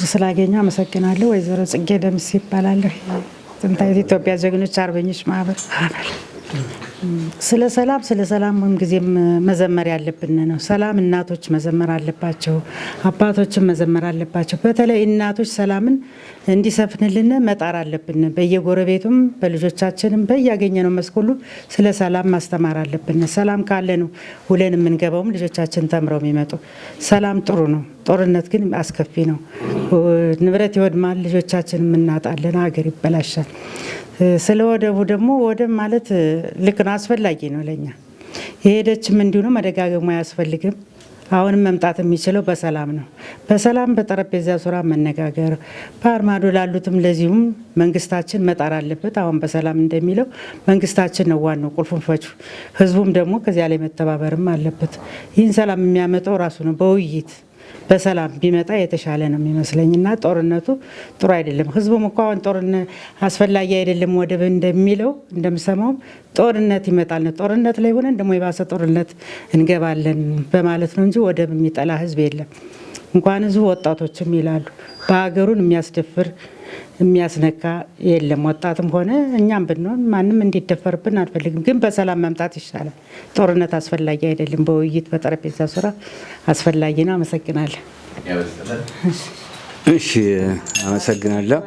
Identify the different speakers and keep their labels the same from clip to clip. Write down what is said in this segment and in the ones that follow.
Speaker 1: ስላገኘሁ አመሰግናለሁ። ወይዘሮ ጽጌ ደምስ ይባላል። ጥንታዊት ኢትዮጵያ ጀግኖች አርበኞች ማህበር አባል። ስለ ሰላም ምን ጊዜም መዘመር ያለብን ነው። ሰላም እናቶች መዘመር አለባቸው፣ አባቶችም መዘመር አለባቸው። በተለይ እናቶች ሰላምን እንዲሰፍንልን መጣር አለብን። በየጎረቤቱም በልጆቻችንም በያገኘነው መስክ ሁሉ ስለ ሰላም ማስተማር አለብን። ሰላም ካለ ነው ውለን የምንገባውም ልጆቻችን ተምረው የሚመጡ። ሰላም ጥሩ ነው፣ ጦርነት ግን አስከፊ ነው። ንብረት ይወድማል፣ ልጆቻችንም እናጣለን፣ ሀገር ይበላሻል። ስለ ወደቡ ደግሞ ወደብ ማለት ልክ ነው፣ አስፈላጊ ነው ለኛ። የሄደችም እንዲሁ ነው፣ መደጋገሙ አያስፈልግም። አሁንም መምጣት የሚችለው በሰላም ነው። በሰላም በጠረጴዛ ዙሪያ መነጋገር፣ ባህር ማዶ ላሉትም ለዚሁም መንግስታችን መጣር አለበት። አሁን በሰላም እንደሚለው መንግስታችን ነው ዋናው ቁልፉን ፈቹ። ህዝቡም ደግሞ ከዚያ ላይ መተባበርም አለበት። ይህን ሰላም የሚያመጣው ራሱ ነው። በውይይት በሰላም ቢመጣ የተሻለ ነው የሚመስለኝና ጦርነቱ ጥሩ አይደለም። ህዝቡም እኮ አሁን ጦርነት አስፈላጊ አይደለም ወደብ እንደሚለው እንደምሰማው ጦርነት ይመጣል ነው። ጦርነት ላይ ሆነን ደግሞ የባሰ ጦርነት እንገባለን በማለት ነው እንጂ ወደብ የሚጠላ ህዝብ የለም። እንኳን ህዝቡ ወጣቶችም ይላሉ። በሀገሩን የሚያስደፍር የሚያስነካ የለም። ወጣትም ሆነ እኛም ብንሆን ማንም እንዲደፈርብን አልፈልግም። ግን በሰላም መምጣት ይሻላል። ጦርነት አስፈላጊ አይደለም። በውይይት በጠረጴዛ ዙሪያ አስፈላጊ ነው። አመሰግናለሁ።
Speaker 2: እሺ፣ አመሰግናለሁ።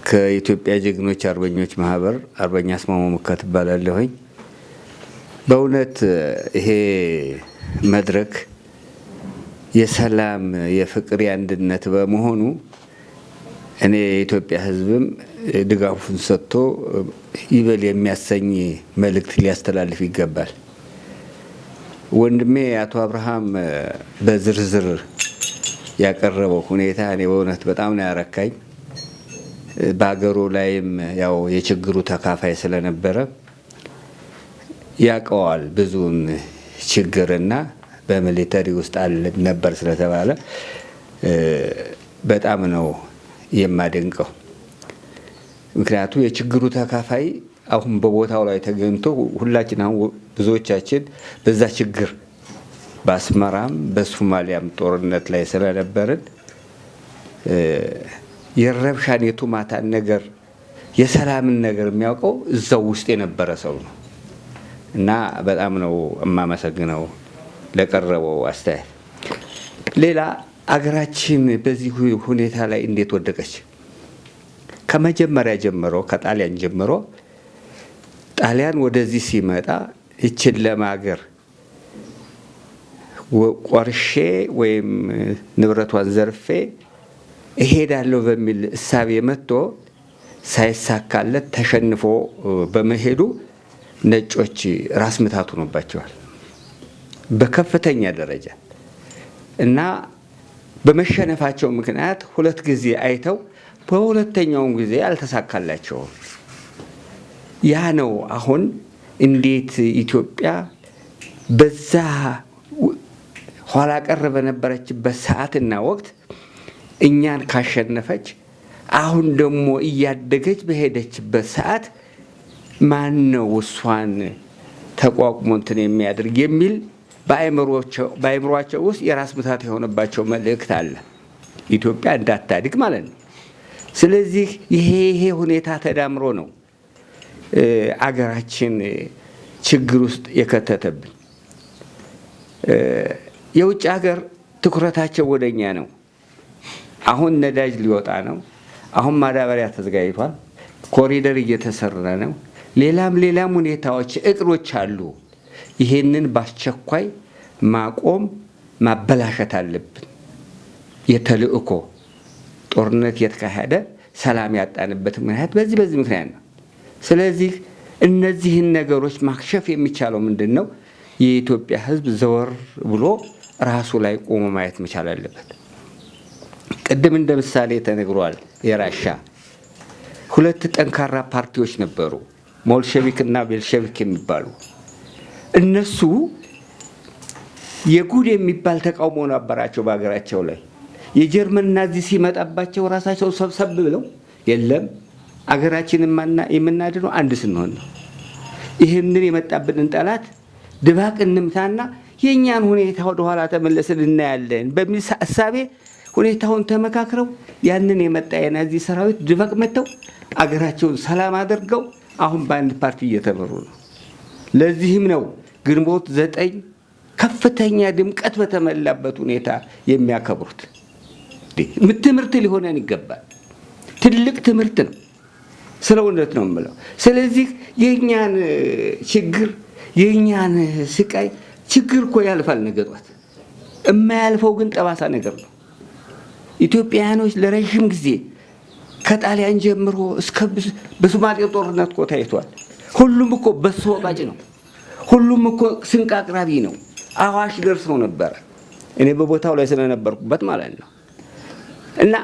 Speaker 2: ከኢትዮጵያ ጀግኖች አርበኞች ማህበር አርበኛ አስማማው መካት እባላለሁኝ። በእውነት ይሄ መድረክ የሰላም የፍቅር የአንድነት በመሆኑ እኔ የኢትዮጵያ ሕዝብም ድጋፉን ሰጥቶ ይበል የሚያሰኝ መልእክት ሊያስተላልፍ ይገባል። ወንድሜ አቶ አብርሃም በዝርዝር ያቀረበው ሁኔታ እኔ በእውነት በጣም ነው ያረካኝ። በአገሩ ላይም ያው የችግሩ ተካፋይ ስለነበረ ያቀዋል ብዙን ችግርና በሚሊተሪ ውስጥ አለ ነበር ስለተባለ በጣም ነው የማደንቀው። ምክንያቱም የችግሩ ተካፋይ አሁን በቦታው ላይ ተገኝቶ ሁላችን አሁን ብዙዎቻችን በዛ ችግር በአስመራም በሶማሊያም ጦርነት ላይ ስለነበርን የረብሻን የቱማታን ነገር የሰላምን ነገር የሚያውቀው እዛው ውስጥ የነበረ ሰው ነው እና በጣም ነው የማመሰግነው ለቀረበው አስተያየት። ሌላ አገራችን በዚህ ሁኔታ ላይ እንዴት ወደቀች? ከመጀመሪያ ጀምሮ ከጣሊያን ጀምሮ ጣሊያን ወደዚህ ሲመጣ ይችን ለማገር ቆርሼ ወይም ንብረቷን ዘርፌ እሄዳለሁ በሚል እሳቤ መጥቶ ሳይሳካለት ተሸንፎ በመሄዱ ነጮች ራስ ምታት ሆኖባቸዋል በከፍተኛ ደረጃ እና በመሸነፋቸው ምክንያት ሁለት ጊዜ አይተው በሁለተኛው ጊዜ አልተሳካላቸውም። ያ ነው አሁን እንዴት ኢትዮጵያ በዛ ኋላ ቀር በነበረችበት ሰዓትና ወቅት እኛን ካሸነፈች አሁን ደግሞ እያደገች በሄደችበት ሰዓት ማን ነው እሷን ተቋቁሞ እንትን የሚያደርግ የሚል በአእምሯቸው ውስጥ የራስ ምታት የሆነባቸው መልእክት አለ። ኢትዮጵያ እንዳታድግ ማለት ነው። ስለዚህ ይሄ ሁኔታ ተዳምሮ ነው አገራችን ችግር ውስጥ የከተተብን። የውጭ ሀገር ትኩረታቸው ወደኛ ነው። አሁን ነዳጅ ሊወጣ ነው። አሁን ማዳበሪያ ተዘጋጅቷል። ኮሪደር እየተሰራ ነው። ሌላም ሁኔታዎች እቅዶች አሉ። ይሄንን በአስቸኳይ ማቆም ማበላሸት አለብን። የተልእኮ ጦርነት የተካሄደ ሰላም ያጣንበት ምክንያት በዚህ ምክንያት ነው። ስለዚህ እነዚህን ነገሮች ማክሸፍ የሚቻለው ምንድነው? የኢትዮጵያ ሕዝብ ዘወር ብሎ ራሱ ላይ ቆሞ ማየት መቻል አለበት። ቅድም እንደ ምሳሌ ተነግሯል። የራሻ ሁለት ጠንካራ ፓርቲዎች ነበሩ፣ ሞልሸቪክ እና ቤልሸቪክ የሚባሉ። እነሱ የጉድ የሚባል ተቃውሞ ነበራቸው በሀገራቸው ላይ። የጀርመን ናዚ ሲመጣባቸው ራሳቸው ሰብሰብ ብለው የለም አገራችንን የምናድነው አንድ ስንሆን ነው። ይህንን የመጣብንን ጠላት ድባቅ እንምታና የእኛን ሁኔታ ወደኋላ ተመለስን እናያለን በሚል እሳቤ ሁኔታውን ተመካክረው ያንን የመጣ የናዚ ሰራዊት ድባቅ መተው አገራቸውን ሰላም አድርገው አሁን በአንድ ፓርቲ እየተመሩ ነው። ለዚህም ነው ግንቦት 9 ከፍተኛ ድምቀት በተሞላበት ሁኔታ የሚያከብሩት። ትምህርት ሊሆነን ይገባል። ትልቅ ትምህርት ነው። ስለ እውነት ነው የምለው። ስለዚህ የእኛን ችግር የእኛን ስቃይ ችግር እኮ ያልፋል ነገ ጧት። የማያልፈው ግን ጠባሳ ነገር ነው። ኢትዮጵያውያኖች ለረዥም ጊዜ ከጣሊያን ጀምሮ እስከ በሶማሌ ጦርነት እኮ ታይቷል። ሁሉም እኮ በሶ ወቃጭ ነው። ሁሉም እኮ ስንቅ አቅራቢ ነው። አዋሽ ደርሰው ነበር። እኔ በቦታው ላይ ስለነበርኩበት ማለት ነው። እና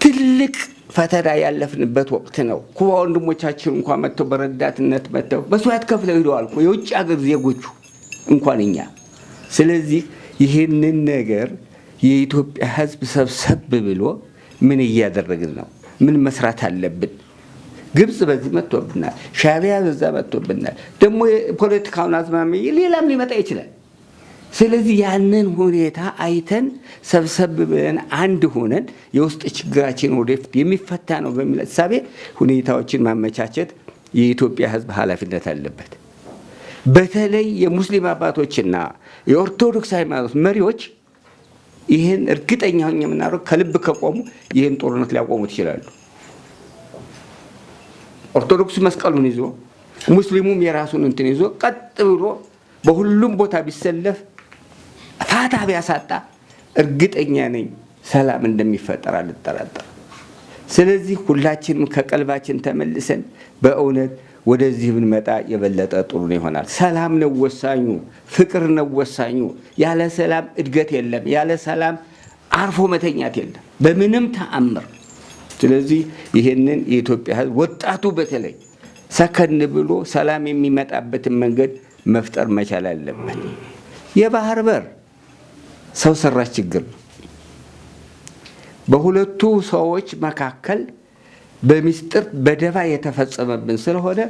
Speaker 2: ትልቅ ፈተና ያለፍንበት ወቅት ነው። ኩባ ወንድሞቻችን እንኳን መጥተው በረዳትነት መጥተው መስዋዕት ከፍለው ሄደዋል እኮ የውጭ ሀገር ዜጎቹ እንኳን እኛ። ስለዚህ ይህንን ነገር የኢትዮጵያ ሕዝብ ሰብሰብ ብሎ ምን እያደረግን ነው? ምን መስራት አለብን? ግብጽ በዚህ መጥቶብናል፣ ሻዕቢያ በዛ መጥቶብናል። ደግሞ የፖለቲካውን አዝማሚያ ሌላም ሊመጣ ይችላል። ስለዚህ ያንን ሁኔታ አይተን ሰብሰብ ብለን አንድ ሆነን የውስጥ ችግራችን ወደፊት የሚፈታ ነው በሚል እሳቤ ሁኔታዎችን ማመቻቸት የኢትዮጵያ ሕዝብ ኃላፊነት አለበት። በተለይ የሙስሊም አባቶችና የኦርቶዶክስ ሃይማኖት መሪዎች ይህን እርግጠኛ ሆኜ የምናደርገው ከልብ ከቆሙ ይህን ጦርነት ሊያቆሙት ይችላሉ። ኦርቶዶክስ መስቀሉን ይዞ ሙስሊሙም የራሱን እንትን ይዞ ቀጥ ብሎ በሁሉም ቦታ ቢሰለፍ ፋታ ቢያሳጣ እርግጠኛ ነኝ ሰላም እንደሚፈጠር አልጠራጠርም። ስለዚህ ሁላችንም ከቀልባችን ተመልሰን በእውነት ወደዚህ ብንመጣ የበለጠ ጥሩ ይሆናል። ሰላም ነው ወሳኙ፣ ፍቅር ነው ወሳኙ። ያለ ሰላም እድገት የለም። ያለ ሰላም አርፎ መተኛት የለም በምንም ተአምር። ስለዚህ ይሄንን የኢትዮጵያ ሕዝብ ወጣቱ በተለይ ሰከን ብሎ ሰላም የሚመጣበትን መንገድ መፍጠር መቻል አለበት። የባህር በር ሰው ሰራሽ ችግር ነው። በሁለቱ ሰዎች መካከል በሚስጥር በደባ የተፈጸመብን ስለሆነ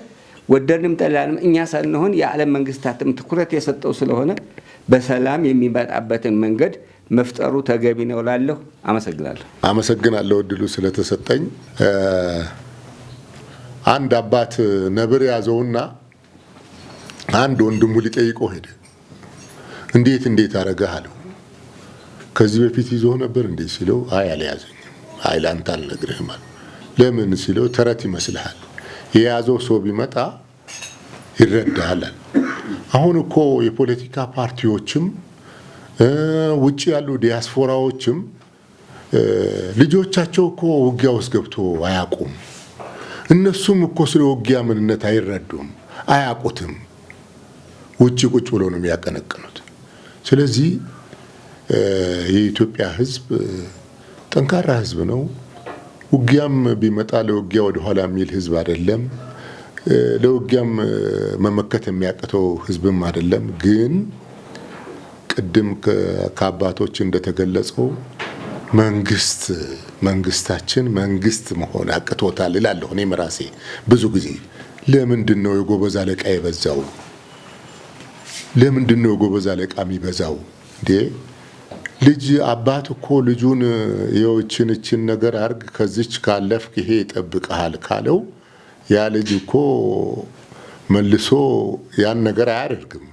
Speaker 2: ወደንም ጠላንም እኛ ሳንሆን የዓለም መንግስታትም ትኩረት የሰጠው ስለሆነ በሰላም የሚመጣበትን መንገድ መፍጠሩ ተገቢ ነው እላለሁ። አመሰግናለሁ።
Speaker 3: አመሰግናለሁ እድሉ ስለተሰጠኝ። አንድ አባት ነብር ያዘውና አንድ ወንድሙ ሊጠይቀው ሄደ። እንዴት አረጋህ አለው። ከዚህ በፊት ይዞ ነበር እንዴ ሲለው አይ አልያዘኝም። አይ ላንተ አልነግርህም አለ። ለምን ሲለው ተረት ይመስልሃል፣ የያዘው ሰው ቢመጣ ይረዳሃል። አሁን እኮ የፖለቲካ ፓርቲዎችም ውጪ ያሉ ዲያስፖራዎችም ልጆቻቸው እኮ ውጊያ ውስጥ ገብቶ አያውቁም። እነሱም እኮ ስለ ውጊያ ምንነት አይረዱም፣ አያውቁትም። ውጪ ቁጭ ብሎ ነው የሚያቀነቅኑት። ስለዚህ የኢትዮጵያ ሕዝብ ጠንካራ ሕዝብ ነው። ውጊያም ቢመጣ ለውጊያ ወደ ኋላ የሚል ሕዝብ አይደለም። ለውጊያም መመከት የሚያቅተው ሕዝብም አይደለም። ግን ቅድም ከአባቶች እንደተገለጸው መንግስታችን መንግስት መሆን አቅቶታል እላለሁ። እኔም ራሴ ብዙ ጊዜ ለምንድን ነው የጎበዝ አለቃ የበዛው? ለምንድን ነው የጎበዝ አለቃ የሚበዛው? እንዴ ልጅ አባት እኮ ልጁን የውችን ነገር አርግ ከዚች ካለፍክ ይሄ ይጠብቅሃል ካለው ያ ልጅ እኮ መልሶ ያን ነገር አያደርግም።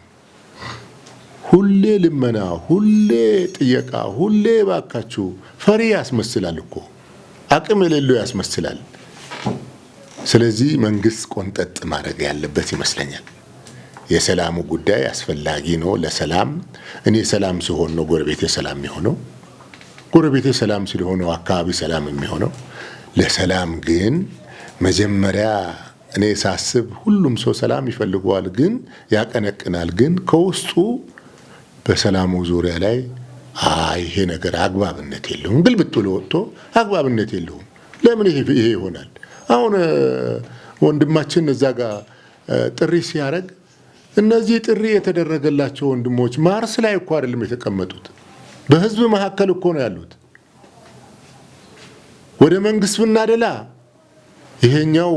Speaker 3: ሁሌ ልመና፣ ሁሌ ጥየቃ፣ ሁሌ ባካችሁ ፈሪ ያስመስላል እኮ አቅም የሌለው ያስመስላል። ስለዚህ መንግስት ቆንጠጥ ማድረግ ያለበት ይመስለኛል። የሰላሙ ጉዳይ አስፈላጊ ነው። ለሰላም እኔ ሰላም ሲሆን ነው ጎረቤቴ ሰላም የሚሆነው። ጎረቤቴ ሰላም ስለሆነ አካባቢ ሰላም የሚሆነው። ለሰላም ግን መጀመሪያ እኔ ሳስብ ሁሉም ሰው ሰላም ይፈልገዋል፣ ግን ያቀነቅናል። ግን ከውስጡ በሰላሙ ዙሪያ ላይ ይሄ ነገር አግባብነት የለውም፣ ግልብጥ ብሎ ወጥቶ አግባብነት የለውም። ለምን ይሄ ይሆናል? አሁን ወንድማችን እዛ ጋር ጥሪ ሲያደርግ እነዚህ ጥሪ የተደረገላቸው ወንድሞች ማርስ ላይ እኮ አይደለም የተቀመጡት፣ በህዝብ መካከል እኮ ነው ያሉት። ወደ መንግስት ብናደላ ይሄኛው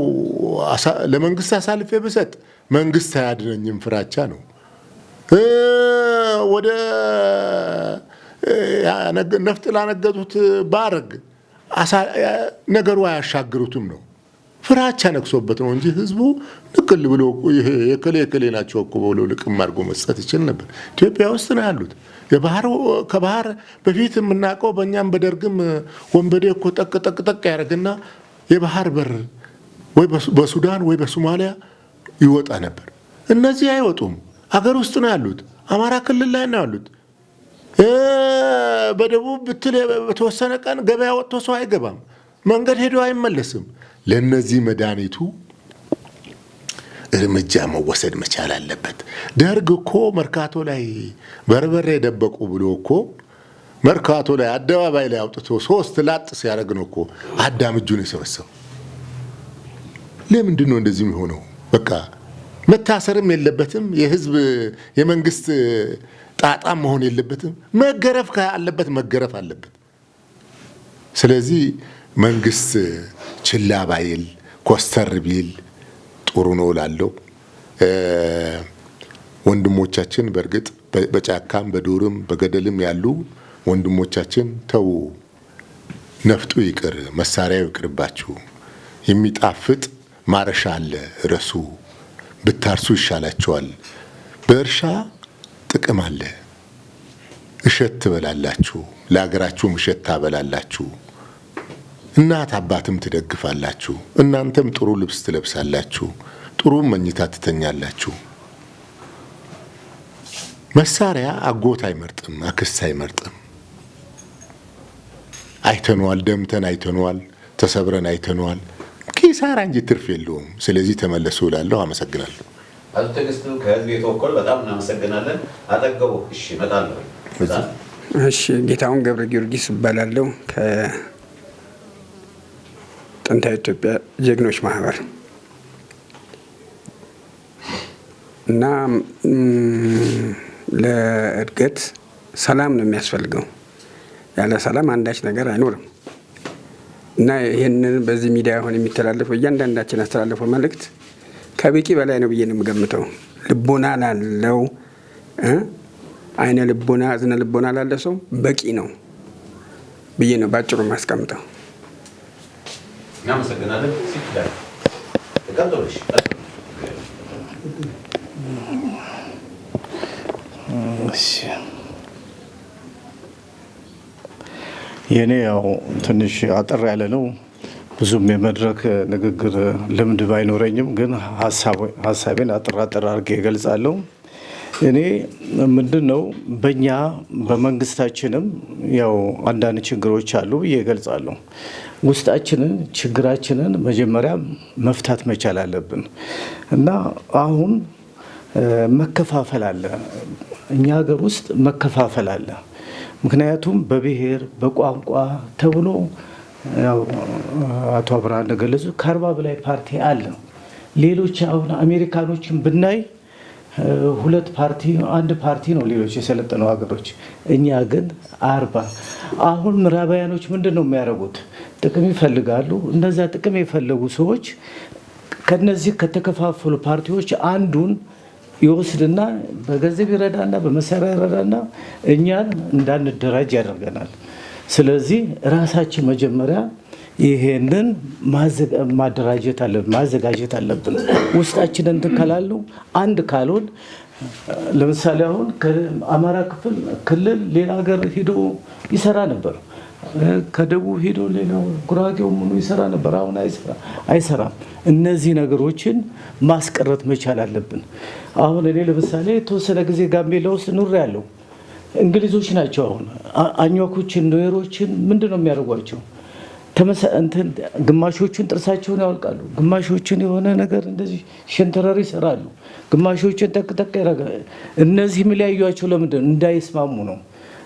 Speaker 3: ለመንግስት አሳልፌ ብሰጥ መንግስት አያድነኝም ፍራቻ ነው። ወደ ነፍጥ ላነገቱት ባረግ ነገሩ አያሻግሩትም ነው። ፍራቻ ነክሶበት ነው እንጂ ህዝቡ ንቅል ብሎ ይሄ የከሌ ናቸው እኮ ብሎ ልቅም አድርጎ መስጠት ይችል ነበር። ኢትዮጵያ ውስጥ ነው ያሉት። ከባህር በፊት የምናውቀው በእኛም በደርግም ወንበዴ እኮ ጠቅ ያደርግና የባህር በር ወይ በሱዳን ወይ በሶማሊያ ይወጣ ነበር። እነዚህ አይወጡም። አገር ውስጥ ነው ያሉት። አማራ ክልል ላይ ነው ያሉት። በደቡብ ብትል በተወሰነ ቀን ገበያ ወጥቶ ሰው አይገባም። መንገድ ሄዶ አይመለስም። ለነዚህ መድኃኒቱ እርምጃ መወሰድ መቻል አለበት። ደርግ እኮ መርካቶ ላይ በርበሬ ደበቁ ብሎ እኮ መርካቶ ላይ አደባባይ ላይ አውጥቶ 3 ላጥ ሲያደርግ ነው እኮ አዳም እጁን የሰበሰበው። ለምንድን ነው እንደዚህ የሚሆነው? በቃ መታሰርም የለበትም። የህዝብ የመንግስት ጣጣም መሆን የለበትም። መገረፍ ካለበት መገረፍ አለበት። ስለዚህ መንግስት ችላ ባይል ኮስተር ቢል ጥሩ ነው እላለሁ። ወንድሞቻችን በእርግጥ በጫካም በዱርም በገደልም ያሉ ወንድሞቻችን ተው፣ ነፍጡ ይቅር፣ መሳሪያው ይቅርባችሁ። የሚጣፍጥ ማረሻ አለ፣ ረሱ ብታርሱ ይሻላችኋል። በእርሻ ጥቅም አለ። እሸት ትበላላችሁ፣ ለሀገራችሁም እሸት ታበላላችሁ። እናት አባትም ትደግፋላችሁ። እናንተም ጥሩ ልብስ ትለብሳላችሁ፣ ጥሩ መኝታ ትተኛላችሁ። መሳሪያ አጎት አይመርጥም፣ አክስት አይመርጥም። አይተነዋል፣ ደምተን አይተነዋል፣ ተሰብረን አይተነዋል። ኪሳራ እንጂ ትርፍ የለውም። ስለዚህ ተመለሱ እላለሁ። አመሰግናለሁ።
Speaker 4: አቶ ትዕግስቱ ከህዝብ የተወከሉ በጣም እናመሰግናለን። አጠገቡ እሺ፣ እመጣለሁ።
Speaker 5: እሺ፣ ጌታሁን ገብረ ጊዮርጊስ እባላለሁ ከጥንታዊ ኢትዮጵያ ጀግኖች ማህበር እና ለእድገት ሰላም ነው የሚያስፈልገው። ያለ ሰላም አንዳች ነገር አይኖርም እና ይህንን በዚህ ሚዲያ አሁን የሚተላለፈው እያንዳንዳችን ያስተላለፈው መልእክት ከበቂ በላይ ነው ብዬ ነው የምገምተው። ልቦና ላለው አይነ ልቦና እዝነ ልቦና ላለ ሰው በቂ ነው ብዬ ነው ባጭሩ ማስቀምጠው።
Speaker 4: እናመሰግናለን። ሲክዳል ተቀጥሎሽ
Speaker 6: የኔ ያው ትንሽ አጠር ያለ ነው። ብዙም የመድረክ ንግግር ልምድ ባይኖረኝም ግን ሀሳቤን አጠር አድርጌ እገልጻለሁ። እኔ ምንድነው በእኛ በመንግስታችንም ያው አንዳንድ ችግሮች አሉ ብዬ እገልጻለሁ። ውስጣችንን ችግራችንን መጀመሪያ መፍታት መቻል አለብን እና አሁን መከፋፈል አለ። እኛ ሀገር ውስጥ መከፋፈል አለ። ምክንያቱም በብሔር በቋንቋ ተብሎ ያው አቶ አብርሃም እንደገለጹ ከ40 በላይ ፓርቲ አለ። ሌሎች አሁን አሜሪካኖችን ብናይ 2 ፓርቲ 1 ፓርቲ ነው ሌሎች የሰለጠኑ ሀገሮች። እኛ ግን 40። አሁን ምዕራባውያኖች ምንድነው የሚያደርጉት? ጥቅም ይፈልጋሉ። እነዛ ጥቅም የፈለጉ ሰዎች ከነዚህ ከተከፋፈሉ ፓርቲዎች አንዱን ይወስድና በገንዘብ ይረዳና በመሳሪያ ይረዳና እኛን እንዳንደራጅ ያደርገናል። ስለዚህ ራሳችን መጀመሪያ ይሄንን ማዘጋጀት አለብን። ውስጣችንን እንከላሉ አንድ ካልሆን ለምሳሌ አሁን ከአማራ ክልል ሌላ ሀገር ሄዶ ይሰራ ነበር። ከደቡብ ሄዶ ሌላው ጉራጌው ምኑ ይሰራ ነበር። አሁን አይሰራም። እነዚህ ነገሮችን ማስቀረት መቻል አለብን። አሁን እኔ ለምሳሌ የተወሰነ ጊዜ ጋምቤላ ውስጥ ኑሬ ያለው እንግሊዞች ናቸው። አሁን አኟኮችን ኖየሮችን ምንድነው የሚያደርጓቸው? ግማሾቹን ጥርሳቸውን ያወልቃሉ፣ ግማሾቹን የሆነ ነገር እንደዚህ ሸንተረር ይሰራሉ፣ ግማሾቹን ጠቅጠቅ ያደርጋሉ። እነዚህ የሚለያዩቸው ለምንድን ነው? እንዳይስማሙ ነው።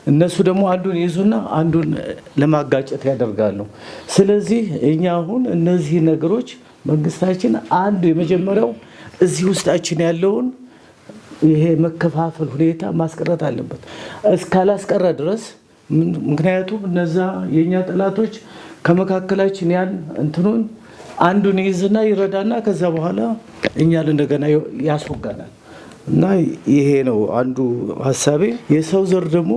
Speaker 6: እነሱ ደግሞ አንዱን ይዙና አንዱን ለማጋጨት ያደርጋሉ። ስለዚህ እኛ አሁን እነዚህ ነገሮች መንግስታችን አንዱ የመጀመሪያው እዚህ ውስጣችን ያለውን ይሄ መከፋፈል ሁኔታ ማስቀረት አለበት እስካላስቀረ ድረስ። ምክንያቱም እነዛ የኛ ጠላቶች ከመካከላችን ያን እንትኑን አንዱን ይዝና ይረዳና ከዛ በኋላ እኛን እንደገና ያስወጋናል። እና ይሄ ነው አንዱ ሀሳቤ። የሰው ዘር ደግሞ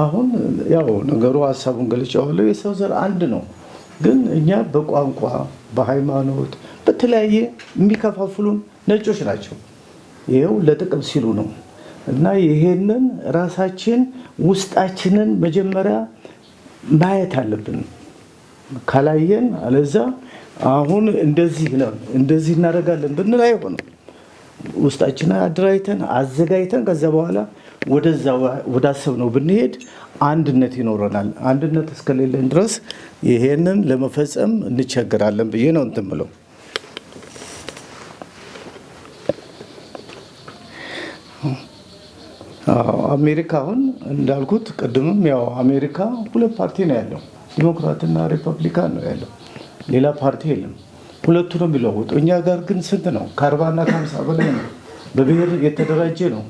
Speaker 6: አሁን ያው ነገሩ ሀሳቡን ገልጫዋለሁ። የሰው ዘር አንድ ነው፣ ግን እኛ በቋንቋ በሃይማኖት በተለያየ የሚከፋፍሉን ነጮች ናቸው። ይኸው ለጥቅም ሲሉ ነው። እና ይሄንን ራሳችን ውስጣችንን መጀመሪያ ማየት አለብን። ካላየን አለዛ አሁን እንደዚህ ነው እንደዚህ እናደርጋለን ብንል አይሆንም። ውስጣችንን አደራጅተን አዘጋጅተን ከዛ በኋላ ወደዛ ወዳሰብነው ብንሄድ አንድነት ይኖረናል። አንድነት እስከሌለን ድረስ ይሄንን ለመፈጸም እንቸገራለን ብዬ ነው እንትን ብለው። አሜሪካ አሁን እንዳልኩት ቅድምም ያው አሜሪካ ሁለት ፓርቲ ነው ያለው፣ ዲሞክራትና ሪፐብሊካን ነው ያለው። ሌላ ፓርቲ የለም። ሁለቱ ነው የሚለውጡ። እኛ ጋር ግን ስንት ነው? ከ40 እና ከ50 በላይ ነው። በብሔር የተደራጀ ነው።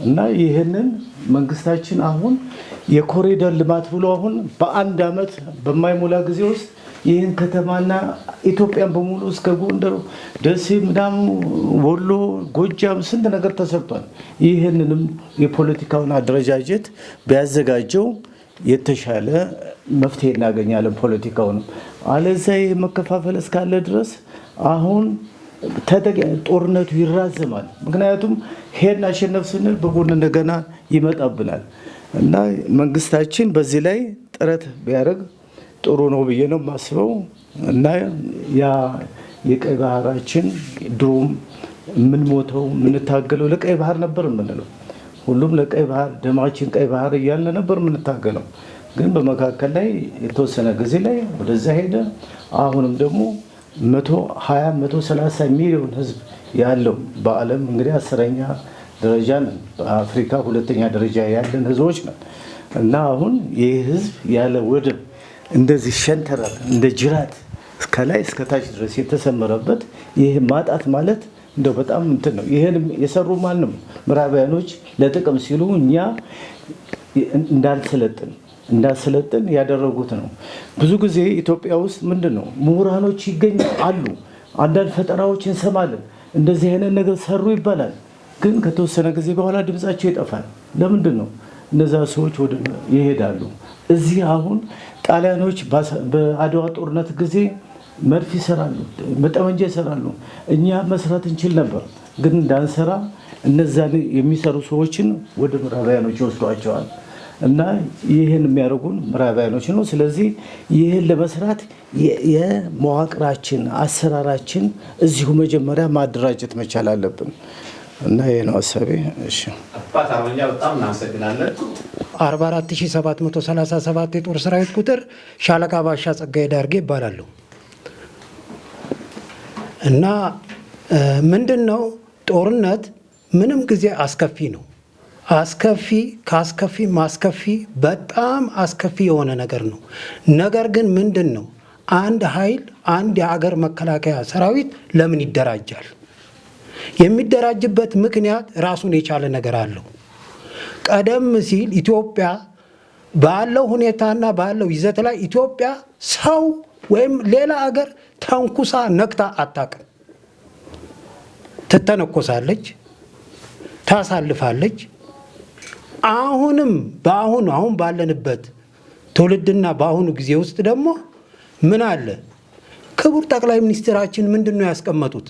Speaker 6: እና ይህንን መንግስታችን አሁን የኮሪደር ልማት ብሎ አሁን በአንድ አመት በማይሞላ ጊዜ ውስጥ ይህን ከተማና ኢትዮጵያን በሙሉ እስከ ጎንደር፣ ደሴ፣ ምናምን ወሎ፣ ጎጃም ስንት ነገር ተሰርቷል። ይህንንም የፖለቲካውን አደረጃጀት ቢያዘጋጀው የተሻለ መፍትሄ እናገኛለን። ፖለቲካውንም አለዛ መከፋፈል እስካለ ድረስ አሁን ጦርነቱ ይራዘማል። ምክንያቱም ሄድን አሸነፍ ስንል በጎን እንደገና ይመጣብናል። እና መንግስታችን በዚህ ላይ ጥረት ቢያደርግ ጥሩ ነው ብዬ ነው የማስበው። እና ያ የቀይ ባህራችን ድሮም የምንሞተው የምንታገለው ለቀይ ባህር ነበር የምንለው። ሁሉም ለቀይ ባህር ደማችን ቀይ ባህር እያለ ነበር የምንታገለው። ግን በመካከል ላይ የተወሰነ ጊዜ ላይ ወደዛ ሄደ። አሁንም ደግሞ 120-130 ሚሊዮን ህዝብ ያለው በዓለም እንግዲህ 10ኛ ደረጃ ነን። በአፍሪካ 2ኛ ደረጃ ያለን ህዝቦች ነን። እና አሁን ይህ ህዝብ ያለ ወደብ እንደዚህ ሸንተረር እንደ ጅራት ከላይ እስከታች ድረስ የተሰመረበት ይህ ማጣት ማለት እንደው በጣም እንትን ነው። ይሄን የሰሩ ማንም ምዕራባውያኖች ለጥቅም ሲሉ እኛ እንዳልሰለጥን ያደረጉት ነው። ብዙ ጊዜ ኢትዮጵያ ውስጥ ምንድነው ምሁራኖች ይገኛሉ፣ አንዳንድ ፈጠራዎች እንሰማለን፣ እንደዚህ አይነት ነገር ሰሩ ይባላል። ግን ከተወሰነ ጊዜ በኋላ ድምጻቸው ይጠፋል። ለምንድን ነው? እነዛ ሰዎች ወደ ይሄዳሉ። እዚህ አሁን ጣሊያኖች በአድዋ ጦርነት ጊዜ መድፍ ይሰራሉ፣ በጠመንጃ ይሰራሉ። እኛ መስራት እንችል ነበር፣ ግን እንዳንሰራ እነዛን የሚሰሩ ሰዎችን ወደ ምዕራባውያኖች ይወስዷቸዋል። እና ይህን የሚያደርጉን ምዕራባውያኖች ነው። ስለዚህ ይህን ለመስራት የመዋቅራችን አሰራራችን እዚሁ መጀመሪያ ማደራጀት መቻል አለብን። እና ይሄ ነው ሀሳቤ። እሺ
Speaker 4: አባት አርበኛ በጣም እናመሰግናለን።
Speaker 7: 44737 የጦር ሰራዊት ቁጥር ሻለቃ ባሻ ጸጋዬ ዳርጌ ይባላለሁ። እና ምንድነው ጦርነት ምንም ጊዜ አስከፊ ነው። አስከፊ ካስከፊ ማስከፊ በጣም አስከፊ የሆነ ነገር ነው። ነገር ግን ምንድን ነው አንድ ኃይል አንድ የሀገር መከላከያ ሰራዊት ለምን ይደራጃል? የሚደራጅበት ምክንያት ራሱን የቻለ ነገር አለው። ቀደም ሲል ኢትዮጵያ ባለው ሁኔታና ባለው ይዘት ላይ ኢትዮጵያ ሰው ወይም ሌላ ሀገር ተንኩሳ ነክታ አታውቅም። ትተነኮሳለች፣ ታሳልፋለች። አሁንም አሁን ባለንበት ትውልድና በአሁኑ ጊዜ ውስጥ ደግሞ ምን አለ? ክቡር ጠቅላይ ሚኒስትራችን ምንድን ነው ያስቀመጡት?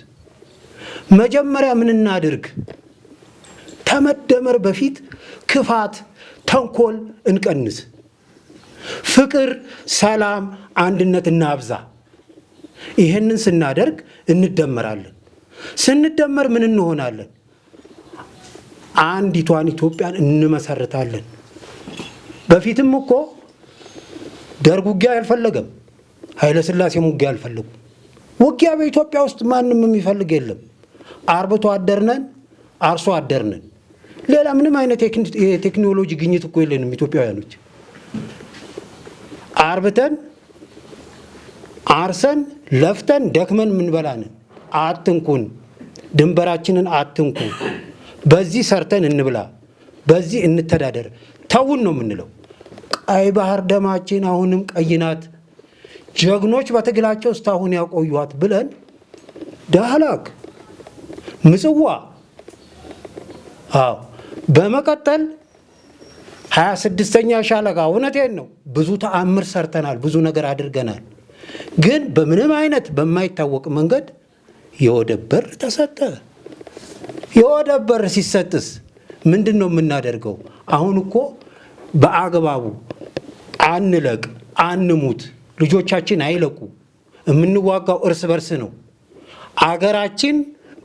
Speaker 7: መጀመሪያ ምን እናድርግ? ከመደመር በፊት ክፋት፣ ተንኮል እንቀንስ፣ ፍቅር፣ ሰላም፣ አንድነት እናብዛ። ይህንን ስናደርግ እንደመራለን። ስንደመር ምን እንሆናለን? አንዲቷን ኢትዮጵያን እንመሰርታለን። በፊትም እኮ ደርግ ውጊያ አልፈለገም፣ ኃይለ ሥላሴም ውጊያ አልፈለጉም። ውጊያ በኢትዮጵያ ውስጥ ማንም የሚፈልግ የለም። አርብቶ አደርነን፣ አርሶ አደርነን። ሌላ ምንም አይነት የቴክኖሎጂ ግኝት እኮ የለንም ኢትዮጵያውያኖች። አርብተን አርሰን ለፍተን ደክመን ምንበላንን። አትንኩን፣ ድንበራችንን አትንኩ፣ በዚህ ሰርተን እንብላ፣ በዚህ እንተዳደር፣ ተውን ነው የምንለው። ቀይ ባህር ደማችን አሁንም ቀይ ናት፣ ጀግኖች በትግላቸው እስካሁን ያቆዩት ብለን ዳህላክ፣ ምጽዋ፣ አዎ በመቀጠል 26ኛ ሻለቃ እውነቴን ነው ብዙ ተአምር ሰርተናል፣ ብዙ ነገር አድርገናል። ግን በምንም አይነት በማይታወቅ መንገድ የወደብ በር ተሰጠ። የወደብ በር ሲሰጥስ ምንድን ነው የምናደርገው? አሁን እኮ በአግባቡ አንለቅ፣ አንሙት፣ ልጆቻችን አይለቁ። የምንዋጋው እርስ በርስ ነው። አገራችን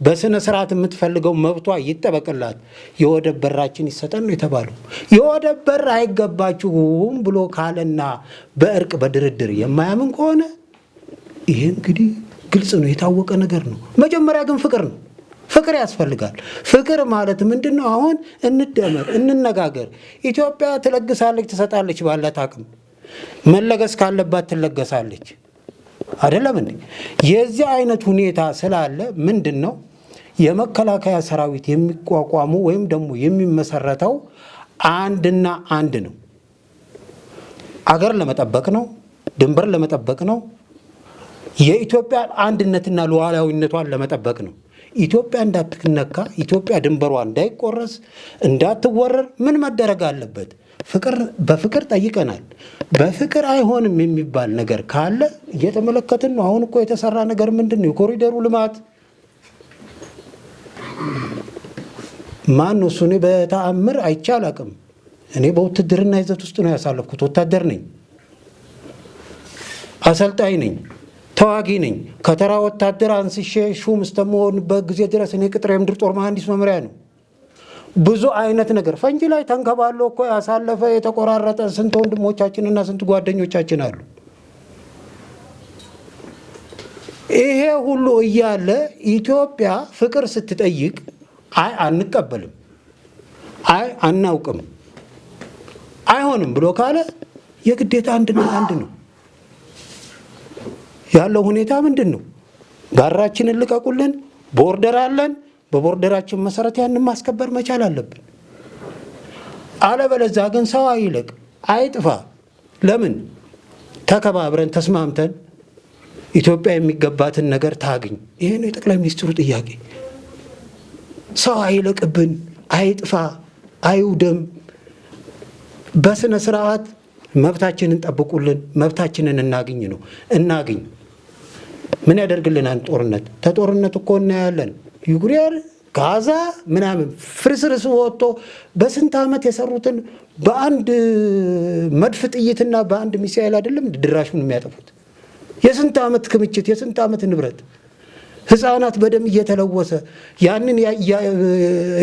Speaker 7: በስነ ስርዓት የምትፈልገው መብቷ ይጠበቅላት፣ የወደብ በራችን ይሰጠን ነው የተባለው። የወደብ በር አይገባችሁም ብሎ ካለና በእርቅ በድርድር የማያምን ከሆነ ይሄ እንግዲህ ግልጽ ነው፣ የታወቀ ነገር ነው። መጀመሪያ ግን ፍቅር ነው። ፍቅር ያስፈልጋል። ፍቅር ማለት ምንድን ነው? አሁን እንደመር፣ እንነጋገር። ኢትዮጵያ ትለግሳለች፣ ትሰጣለች፣ ባላት አቅም መለገስ ካለባት ትለገሳለች። አይደለም እንዴ? የዚህ አይነት ሁኔታ ስላለ ምንድን ነው የመከላከያ ሰራዊት የሚቋቋሙ ወይም ደግሞ የሚመሰረተው አንድና አንድ ነው። አገር ለመጠበቅ ነው፣ ድንበር ለመጠበቅ ነው፣ የኢትዮጵያ አንድነትና ሉዓላዊነቷን ለመጠበቅ ነው። ኢትዮጵያ እንዳትነካ፣ ኢትዮጵያ ድንበሯ እንዳይቆረስ፣ እንዳትወረር ምን መደረግ አለበት? በፍቅር ጠይቀናል። በፍቅር አይሆንም የሚባል ነገር ካለ እየተመለከትን ነው። አሁን እኮ የተሰራ ነገር ምንድን ነው? የኮሪደሩ ልማት ማን ነው እሱ? እኔ በተአምር አይቼ አላቅም። እኔ በውትድርና ይዘት ውስጥ ነው ያሳለፍኩት። ወታደር ነኝ፣ አሰልጣኝ ነኝ፣ ተዋጊ ነኝ። ከተራ ወታደር አንስሼ ሹም እስከምሆንበት ጊዜ ድረስ እኔ ቅጥር የምድር ጦር መሐንዲስ መምሪያ ነው። ብዙ አይነት ነገር ፈንጂ ላይ ተንከባሎ እኮ ያሳለፈ የተቆራረጠ ስንት ወንድሞቻችንና ስንት ጓደኞቻችን አሉ። ይሄ ሁሉ እያለ ኢትዮጵያ ፍቅር ስትጠይቅ አይ አንቀበልም፣ አይ አናውቅም፣ አይሆንም ብሎ ካለ የግዴታ አንድና አንድ ነው ያለው ሁኔታ ምንድን ነው? ጋራችንን ልቀቁልን፣ ቦርደር አለን። በቦርደራችን መሰረት ያንን ማስከበር መቻል አለብን። አለበለዚያ ግን ሰው አይለቅ፣ አይጥፋ። ለምን? ተከባብረን ተስማምተን ኢትዮጵያ የሚገባትን ነገር ታግኝ። ይሄ ነው የጠቅላይ ሚኒስትሩ ጥያቄ። ሰው አይለቅብን፣ አይጥፋ፣ አይውደም። በስነ ስርዓት መብታችንን ጠብቁልን፣ መብታችንን እናግኝ ነው። እናግኝ። ምን ያደርግልናል ጦርነት? ተጦርነት እኮ እናያለን። ዩክሬን፣ ጋዛ ምናምን ፍርስርስ ወጥቶ በስንት ዓመት የሰሩትን በአንድ መድፍ ጥይትና በአንድ ሚሳኤል አይደለም ድራሹን የሚያጠፉት። የስንት ዓመት ክምችት፣ የስንት ዓመት ንብረት፣ ህፃናት በደም እየተለወሰ ያንን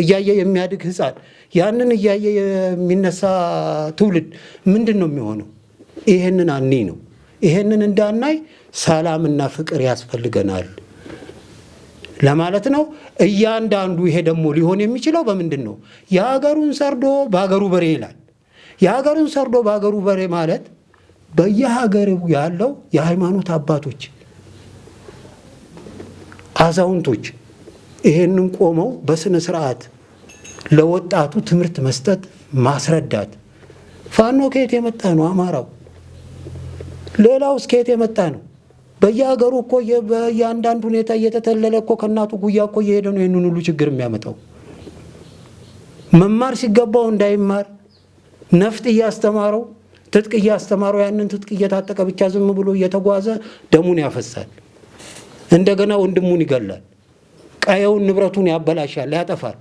Speaker 7: እያየ የሚያድግ ህፃን፣ ያንን እያየ የሚነሳ ትውልድ ምንድን ነው የሚሆነው? ይሄንን አኒ ነው። ይሄንን እንዳናይ ሰላምና ፍቅር ያስፈልገናል ለማለት ነው። እያንዳንዱ ይሄ ደግሞ ሊሆን የሚችለው በምንድን ነው? የሀገሩን ሰርዶ በሀገሩ በሬ ይላል። የሀገሩን ሰርዶ በሀገሩ በሬ ማለት በየሀገሩ ያለው የሃይማኖት አባቶች፣ አዛውንቶች ይሄንን ቆመው በስነ ስርዓት ለወጣቱ ትምህርት መስጠት፣ ማስረዳት። ፋኖ ከየት የመጣ ነው? አማራው። ሌላውስ ከየት የመጣ ነው? በየሀገሩ እኮ በየአንዳንድ ሁኔታ እየተተለለ እኮ ከእናቱ ጉያ እኮ እየሄደ ነው ይህንን ሁሉ ችግር የሚያመጣው። መማር ሲገባው እንዳይማር ነፍጥ እያስተማረው፣ ትጥቅ እያስተማረው፣ ያንን ትጥቅ እየታጠቀ ብቻ ዝም ብሎ እየተጓዘ ደሙን ያፈሳል። እንደገና ወንድሙን ይገላል። ቀየውን ንብረቱን ያበላሻል፣ ያጠፋል።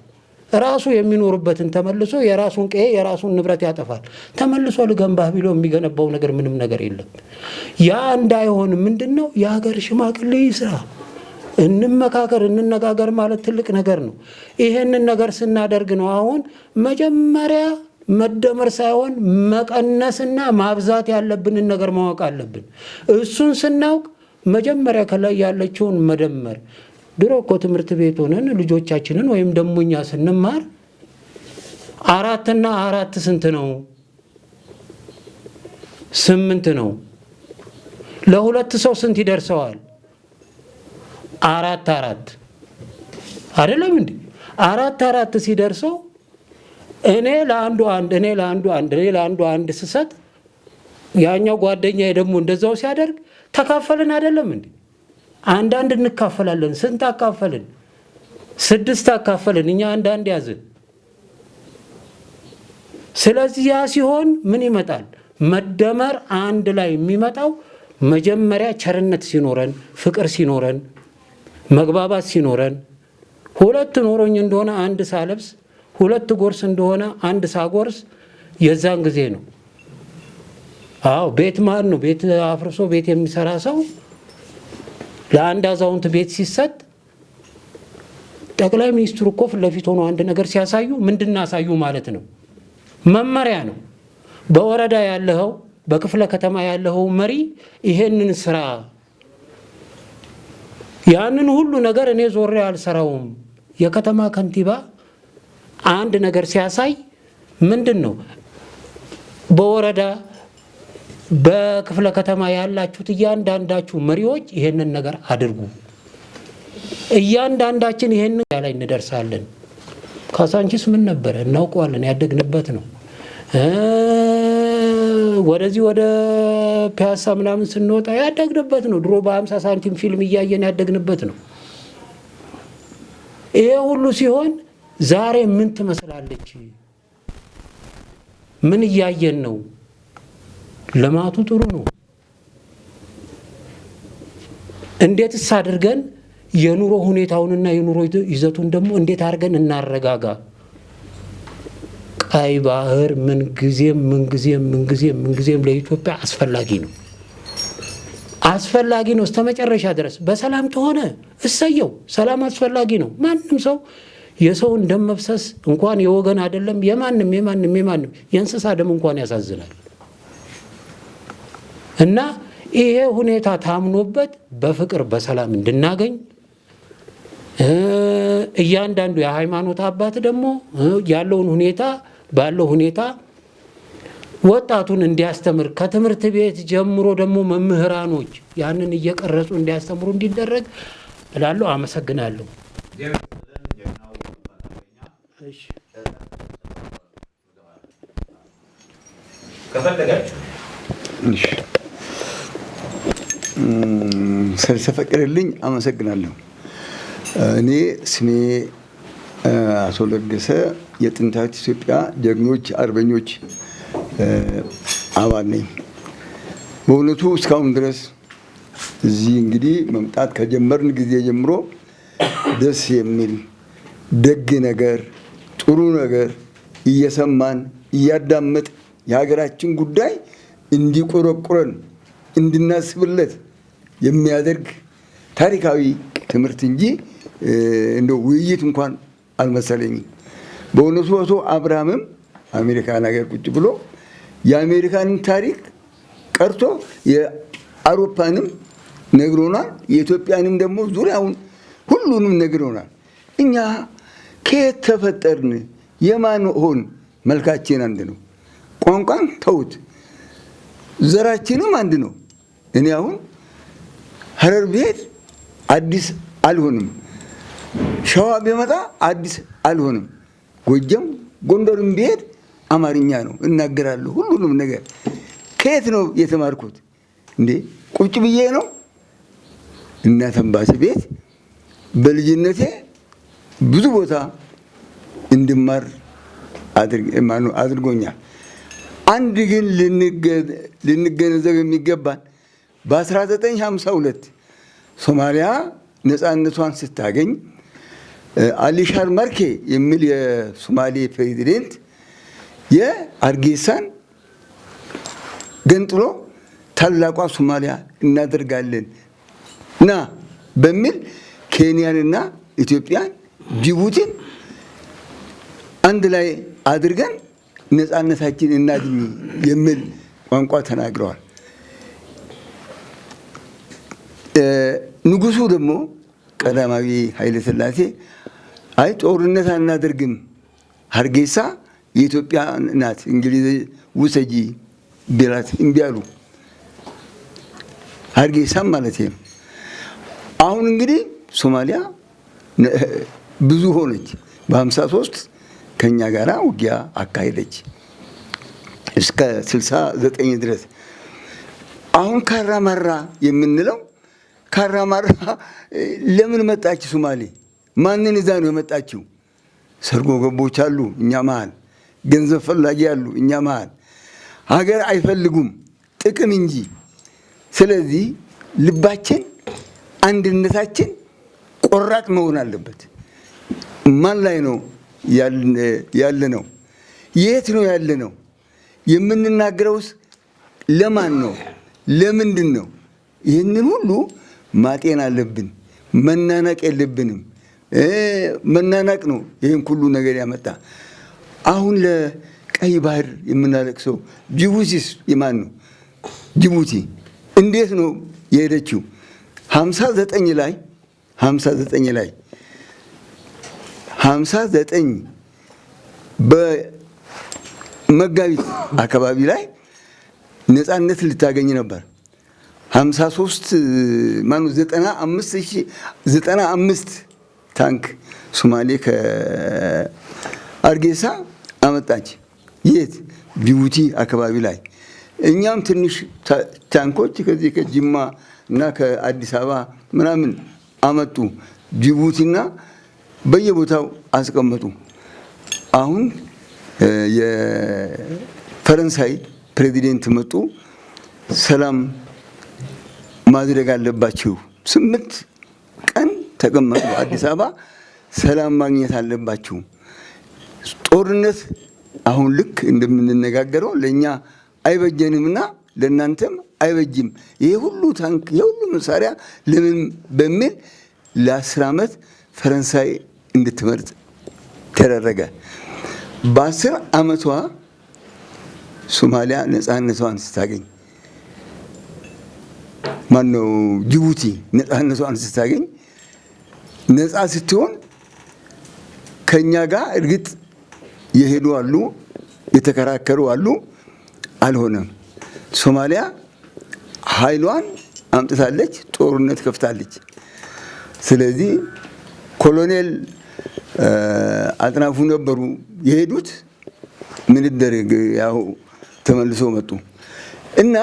Speaker 7: ራሱ የሚኖርበትን ተመልሶ የራሱን ቀየ የራሱን ንብረት ያጠፋል። ተመልሶ ልገንባህ ቢሎ የሚገነባው ነገር ምንም ነገር የለም። ያ እንዳይሆን ምንድነው የሀገር ሽማግሌ ይስራ፣ እንመካከር፣ እንነጋገር ማለት ትልቅ ነገር ነው። ይሄንን ነገር ስናደርግ ነው አሁን መጀመሪያ መደመር ሳይሆን መቀነስና ማብዛት ያለብንን ነገር ማወቅ አለብን። እሱን ስናውቅ መጀመሪያ ከላይ ያለችውን መደመር። ድሮ እኮ ትምህርት ቤት ሆነን ልጆቻችንን ወይም ደግሞ እኛ ስንማር 4 እና 4 ስንት ነው? 8 ነው። ለሁለት ሰው ስንት ይደርሰዋል? 4 አይደለም እንዴ? 4 ሲደርሰው እኔ ለአንዱ አንድ ስሰጥ ያኛው ጓደኛዬ ደግሞ እንደዛው ሲያደርግ ተካፈልን አይደለም እንዴ? አንዳንድ እንካፈላለን። ስንት አካፈልን? 6 አካፈልን። እኛ አንዳንድ ያዝን። ስለዚህ ያ ሲሆን ምን ይመጣል? መደመር አንድ ላይ የሚመጣው መጀመሪያ ቸርነት ሲኖረን፣ ፍቅር ሲኖረን፣ መግባባት ሲኖረን፣ ሁለት ኖሮኝ እንደሆነ አንድ ሳለብስ፣ ሁለት ጎርስ እንደሆነ አንድ ሳጎርስ የዛን ጊዜ ነው። አዎ ቤት ማን ነው ቤት አፍርሶ ቤት የሚሰራ ሰው ለአንድ አዛውንት ቤት ሲሰጥ ጠቅላይ ሚኒስትሩ እኮ ፊት ለፊት ሆኖ አንድ ነገር ሲያሳዩ ምንድን አሳዩ ማለት ነው? መመሪያ ነው። በወረዳ ያለው በክፍለ ከተማ ያለው መሪ ይሄንን ስራ ያንን ሁሉ ነገር እኔ ዞሬ አልሰራውም። የከተማ ከንቲባ አንድ ነገር ሲያሳይ ምንድን ነው በወረዳ በክፍለ ከተማ ያላችሁት እያንዳንዳችሁ መሪዎች ይሄንን ነገር አድርጉ፣ እያንዳንዳችን ይሄንን ላይ እንደርሳለን። ካሳንቺስ ምን ነበረ እናውቀዋለን፣ ያደግንበት ነው። ወደዚህ ወደ ፒያሳ ምናምን ስንወጣ ያደግንበት ነው። ድሮ በ50 ሳንቲም ፊልም እያየን ያደግንበት ነው። ይሄ ሁሉ ሲሆን ዛሬ ምን ትመስላለች? ምን እያየን ነው? ልማቱ ጥሩ ነው። እንዴትስ አድርገን የኑሮ ሁኔታውንና የኑሮ ይዘቱን ደግሞ እንዴት አድርገን እናረጋጋ? ቀይ ባህር ምንጊዜም ለኢትዮጵያ አስፈላጊ ነው፣ አስፈላጊ ነው እስከ መጨረሻ ድረስ። በሰላም ተሆነ እሰየው፣ ሰላም አስፈላጊ ነው። ማንም ሰው የሰውን ደም መፍሰስ እንኳን የወገን አይደለም የማንም የእንስሳ ደም እንኳን ያሳዝናል። እና ይሄ ሁኔታ ታምኖበት በፍቅር በሰላም እንድናገኝ እያንዳንዱ የሃይማኖት አባት ደግሞ ያለውን ሁኔታ ባለው ሁኔታ ወጣቱን እንዲያስተምር ከትምህርት ቤት ጀምሮ ደግሞ መምህራኖች ያንን እየቀረጹ እንዲያስተምሩ እንዲደረግ እላለሁ። አመሰግናለሁ። እሺ
Speaker 4: ከፈለጋችሁ
Speaker 8: ስለተፈቀደልኝ አመሰግናለሁ። እኔ ስሜ አቶ ለገሰ የጥንታዊት ኢትዮጵያ ጀግኖች አርበኞች አባል ነኝ። በእውነቱ እስካሁን ድረስ እዚህ እንግዲህ መምጣት ከጀመርን ጊዜ ጀምሮ ደስ የሚል ደግ ነገር ጥሩ ነገር እየሰማን እያዳመጥ የሀገራችን ጉዳይ እንዲቆረቁረን እንድናስብለት የሚያደርግ ታሪካዊ ትምህርት እንጂ እንደው ውይይት እንኳን አልመሰለኝም። በእውነቱ አቶ አብርሃምም አሜሪካን ሀገር ቁጭ ብሎ የአሜሪካንን ታሪክ ቀርቶ የአውሮፓንም ነግሮናል፣ የኢትዮጵያንም ደግሞ ዙሪያውን ሁሉንም ነግሮናል። እኛ ከየት ተፈጠርን? የማን ሆን? መልካችን አንድ ነው። ቋንቋን ተውት፣ ዘራችንም አንድ ነው። እኔ አሁን ሀረር ብሄድ አዲስ አልሆንም፣ ሸዋ ቢመጣ አዲስ አልሆንም፣ ጎጀም ጎንደርም ብሄድ አማርኛ ነው እናገራለሁ። ሁሉንም ነገር ከየት ነው የተማርኩት? እንዴ ቁጭ ብዬ ነው። እናት አባቴ ቤት በልጅነቴ ብዙ ቦታ እንድማር አድርጎኛል። አንድ ግን ልንገነዘብ የሚገባን በ1952 ሶማሊያ ነፃነቷን ስታገኝ አሊሻር ማርኬ የሚል የሶማሌ ፕሬዚደንት የአርጌሳን ገንጥሎ ታላቋ ሶማሊያ እናደርጋለን ና በሚል ኬንያንና ኢትዮጵያን ጅቡቲን አንድ ላይ አድርገን ነፃነታችን እናድኝ የሚል ቋንቋ ተናግረዋል። ንጉሱ ደግሞ ቀዳማዊ ኃይለ ሥላሴ አይ ጦርነት አናደርግም፣ ሀርጌሳ የኢትዮጵያ ናት፣ እንግሊዝ ውሰጂ ቢላት እምቢ አሉ። ሀርጌሳም ማለት ነው። አሁን እንግዲህ ሶማሊያ ብዙ ሆነች። በ53 ከኛ ጋራ ውጊያ አካሄደች እስከ 69 ድረስ። አሁን ካራማራ የምንለው ካራማራ ለምን መጣች ሶማሌ? ማንን ይዛ ነው የመጣችው? ሰርጎ ገቦች አሉ እኛ መሀል። ገንዘብ ፈላጊ አሉ እኛ መሃል። ሀገር አይፈልጉም ጥቅም እንጂ። ስለዚህ ልባችን፣ አንድነታችን ቆራጥ መሆን አለበት። ማን ላይ ነው ያለ ነው? የት ነው ያለ ነው? የምንናገረውስ ለማን ነው? ለምንድን ነው? ይህንን ሁሉ ማጤን አለብን። መናናቅ የለብንም። መናናቅ ነው ይህን ሁሉ ነገር ያመጣ። አሁን ለቀይ ባህር የምናለቅሰው ጅቡቲስ የማን ነው? ጅቡቲ እንዴት ነው የሄደችው? 59 በመጋቢት አካባቢ ላይ ነፃነት ልታገኝ ነበር። 95 ታንክ ሶማሌ ከአርጌሳ አመጣች። የት? ጅቡቲ አካባቢ ላይ። እኛም ትንሽ ታንኮች ከዚህ ከጅማ እና ከአዲስ አበባ ምናምን አመጡ። ጅቡቲና በየቦታው አስቀመጡ። አሁን የፈረንሳይ ፕሬዚደንት መጡ። ሰላም ማድረግ አለባችሁ። 8 ቀን ተቀመጡ አዲስ አበባ። ሰላም ማግኘት አለባችሁ። ጦርነት አሁን ልክ እንደምንነጋገረው ለኛ አይበጀንምና ለናንተም አይበጅም። ይሄ ሁሉ ታንክ የሁሉ መሳሪያ ለምን በሚል ለ10 ዓመት ፈረንሳይ እንድትመርጥ ተደረገ። በ10 ዓመቷ ሶማሊያ ነፃነቷን ስታገኝ ማነው ጅቡቲ ነፃነቷን ስታገኝ ነፃ ስትሆን ከኛ ጋር እርግጥ የሄዱ አሉ፣ የተከራከሩ አሉ። አልሆነም። ሶማሊያ ኃይሏን አምጥታለች፣ ጦርነት ከፍታለች። ስለዚህ ኮሎኔል አጥናፉ ነበሩ የሄዱት። ምን ይደረግ ያው ተመልሶ መጡ እና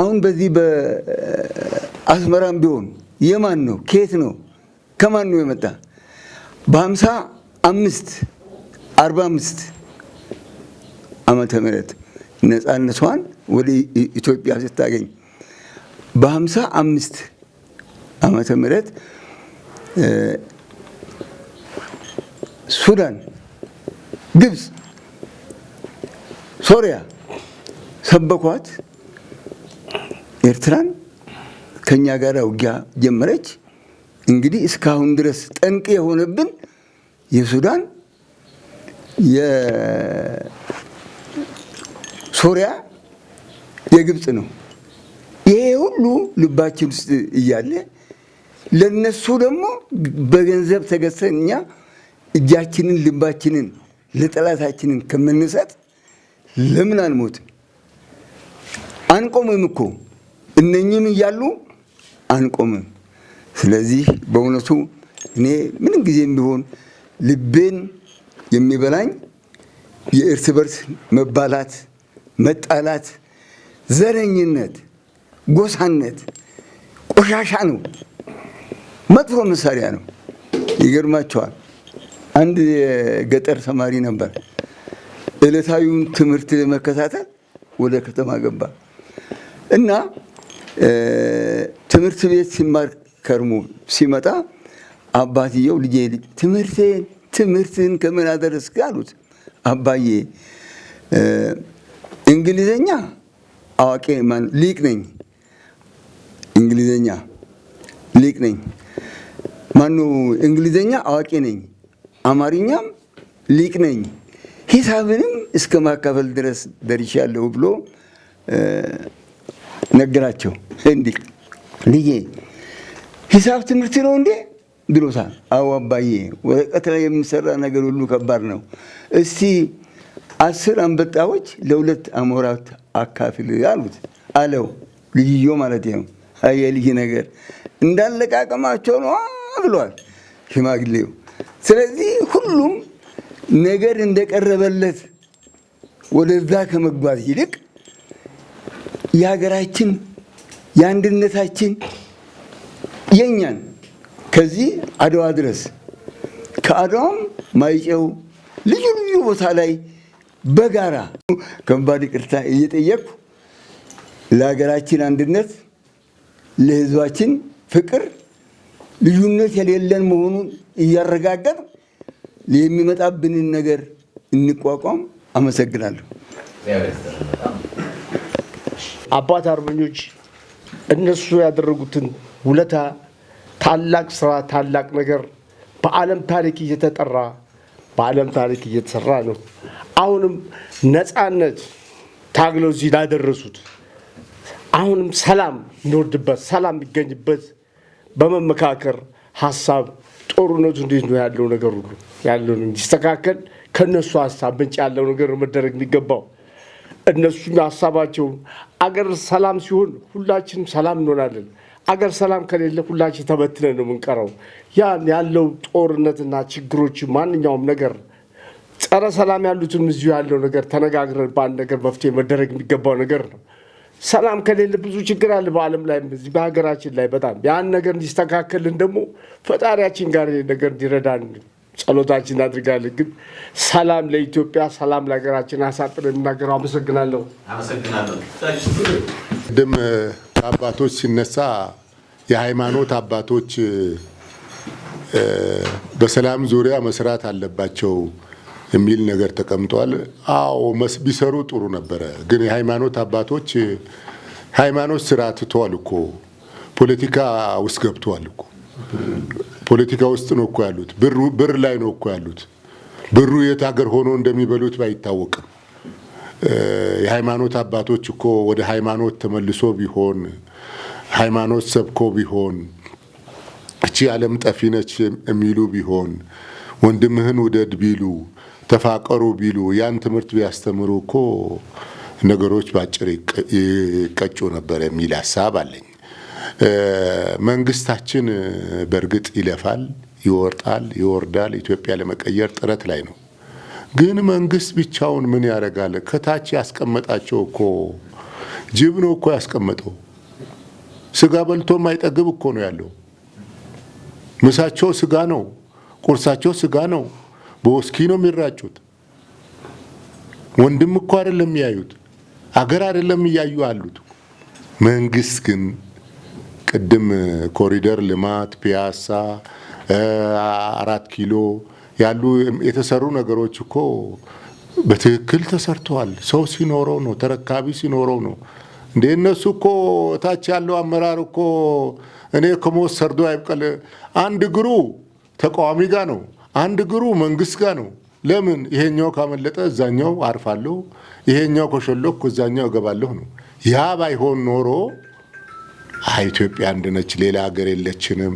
Speaker 8: አሁን በዚህ በአስመራም ቢሆን የማን ነው? ከየት ነው? ከማን ነው የመጣ? በ45 ዓመተ ምህረት ነፃነቷን ወደ ኢትዮጵያ ስታገኝ በ55 ዓመተ ምህረት ሱዳን፣ ግብፅ፣ ሶሪያ ሰበኳት። ኤርትራን ከኛ ጋር ውጊያ ጀመረች። እንግዲህ እስካሁን ድረስ ጠንቅ የሆነብን የሱዳን የሶሪያ የግብፅ ነው። ይሄ ሁሉ ልባችን ውስጥ እያለ ለነሱ ደግሞ በገንዘብ ተገዝተን እኛ እጃችንን ልባችንን ለጠላታችንን ከምንሰጥ ለምን አንሞትም? አንቆምም እኮ እነኚህም እያሉ አንቆምም። ስለዚህ በእውነቱ እኔ ምንም ጊዜም ቢሆን ልቤን የሚበላኝ የእርስ በርስ መባላት፣ መጣላት፣ ዘረኝነት፣ ጎሳነት ቆሻሻ ነው፣ መጥፎ መሳሪያ ነው። ይገርማቸዋል። አንድ የገጠር ተማሪ ነበር። ዕለታዊውን ትምህርት ለመከታተል ወደ ከተማ ገባ እና ትምህርት ቤት ሲማር ከርሞ ሲመጣ አባትየው ልጄ ትምህርትን ከምን አደረስክ አሉት። አባዬ እንግሊዘኛ አዋቂ ሊቅ ነኝ፣ እንግሊዘኛ ሊቅ ነኝ፣ ማነው እንግሊዘኛ አዋቂ ነኝ፣ አማርኛም ሊቅ ነኝ፣ ሂሳብንም እስከ ማካፈል ድረስ ደርሻለሁ ብሎ ነገራቸው። እንዲህ ልጄ ሂሳብ ትምህርት ነው እንዴ ብሎታል። አዎ አባዬ፣ ወረቀት ላይ የሚሰራ ነገር ሁሉ ከባድ ነው። እስቲ 10 አንበጣዎች ለ2 አሞራት አካፍል አሉት አለው። ልጅዮ ማለት ነው። አየ ልጅ ነገር እንዳለቃቀማቸው ነው ብሏል ሽማግሌው። ስለዚህ ሁሉም ነገር እንደቀረበለት ወደዛ ከመጓዝ ይልቅ የሀገራችን የአንድነታችን የኛን ከዚህ አድዋ ድረስ ከአድዋም ማይጨው ልዩ ልዩ ቦታ ላይ በጋራ ከባድ ይቅርታ እየጠየቅኩ ለሀገራችን አንድነት፣ ለህዝባችን ፍቅር ልዩነት የሌለን መሆኑን እያረጋገጥ የሚመጣብንን ነገር እንቋቋም። አመሰግናለሁ።
Speaker 9: አባት አርበኞች እነሱ ያደረጉትን ውለታ ታላቅ ስራ፣ ታላቅ ነገር በዓለም ታሪክ እየተጠራ በዓለም ታሪክ እየተሰራ ነው። አሁንም ነፃነት ታግለው እዚህ ላደረሱት አሁንም ሰላም እንወርድበት፣ ሰላም የሚገኝበት በመመካከር ሀሳብ ጦርነቱ እንዴት ነው ያለው ነገር ሁሉ ያለው እንዲስተካከል ከነሱ ሀሳብ ምንጭ ያለው ነገር መደረግ የሚገባው። እነሱ ሀሳባቸው አገር ሰላም ሲሆን ሁላችንም ሰላም እንሆናለን። አገር ሰላም ከሌለ ሁላችን ተበትነን ነው የምንቀረው። ያን ያለው ጦርነትና ችግሮች ማንኛውም ነገር ጸረ ሰላም ያሉትም እዚሁ ያለው ነገር ተነጋግረን በአንድ ነገር መፍትሄ መደረግ የሚገባው ነገር ነው። ሰላም ከሌለ ብዙ ችግር አለ በዓለም ላይ እዚህ በሀገራችን ላይ በጣም ያን ነገር እንዲስተካከልን ደግሞ ፈጣሪያችን ጋር ነገር እንዲረዳን ጸሎታችን እናድርጋለን። ግን ሰላም ለኢትዮጵያ፣ ሰላም ለሀገራችን አሳጥረን የምናገረው። አመሰግናለሁ።
Speaker 3: ቅድም ከአባቶች ሲነሳ የሃይማኖት አባቶች በሰላም ዙሪያ መስራት አለባቸው የሚል ነገር ተቀምጧል። አዎ ቢሰሩ ጥሩ ነበረ። ግን የሃይማኖት አባቶች ሃይማኖት ስራ ትተዋል እኮ ፖለቲካ ውስጥ ገብተዋል እኮ። ፖለቲካ ውስጥ ነው እኮ ያሉት። ብር ላይ ነው እኮ ያሉት። ብሩ የት ሀገር ሆኖ እንደሚበሉት ባይታወቅም የሃይማኖት አባቶች እኮ ወደ ሃይማኖት ተመልሶ ቢሆን ሃይማኖት ሰብኮ ቢሆን እቺ ዓለም ጠፊ ነች የሚሉ ቢሆን ወንድምህን ውደድ ቢሉ ተፋቀሩ ቢሉ ያን ትምህርት ቢያስተምሩ እኮ ነገሮች ባጭር ይቀጩ ነበር የሚል ሐሳብ አለኝ። መንግስታችን በእርግጥ ይለፋል፣ ይወርጣል፣ ይወርዳል። ኢትዮጵያ ለመቀየር ጥረት ላይ ነው። ግን መንግስት ብቻውን ምን ያደርጋል? ከታች ያስቀመጣቸው እኮ ጅብ ነው እኮ ያስቀመጠው። ስጋ በልቶ የማይጠግብ እኮ ነው ያለው። ምሳቸው ስጋ ነው፣ ቁርሳቸው ስጋ ነው። በውስኪ ነው የሚራጩት። ወንድም እኮ አይደለም የሚያዩት፣ አገር አይደለም እያዩ አሉት። መንግስት ግን ቅድም ኮሪደር ልማት፣ ፒያሳ፣ 4 ኪሎ ያሉ የተሰሩ ነገሮች እኮ በትክክል ተሰርተዋል። ሰው ሲኖረው ነው፣ ተረካቢ ሲኖረው ነው። እንደ እነሱ እኮ ታች ያለው አመራር እኮ እኔ ከሞት ሰርዶ አይብቀል። አንድ እግሩ ተቃዋሚ ጋር ነው፣ አንድ እግሩ መንግስት ጋር ነው። ለምን? ይሄኛው ካመለጠ እዛኛው አርፋለሁ፣ ይሄኛው ከሸሎክ እዛኛው እገባለሁ ነው። ያ ባይሆን ኖሮ ኢትዮጵያ አንድ ነች፣ ሌላ ሀገር የለችንም።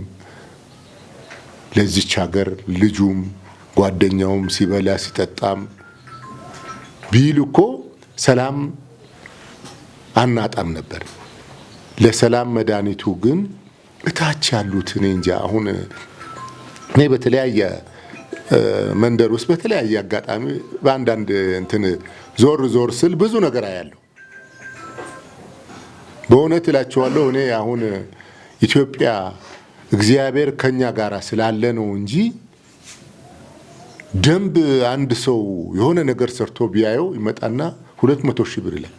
Speaker 3: ለዚች ሀገር ልጁም ጓደኛውም ሲበላ ሲጠጣም ቢል እኮ ሰላም አናጣም ነበር። ለሰላም መድኃኒቱ ግን እታች ያሉት እኔ እንጃ። አሁን እኔ በተለያየ መንደር ውስጥ በተለያየ አጋጣሚ በአንዳንድ እንትን ዞር ስል ብዙ ነገር አያለሁ። በእውነት እላቸዋለሁ። እኔ አሁን ኢትዮጵያ እግዚአብሔር ከኛ ጋር ስላለ ነው እንጂ ደንብ አንድ ሰው የሆነ ነገር ሰርቶ ቢያየው ይመጣና 200 ሺህ ብር ይላል።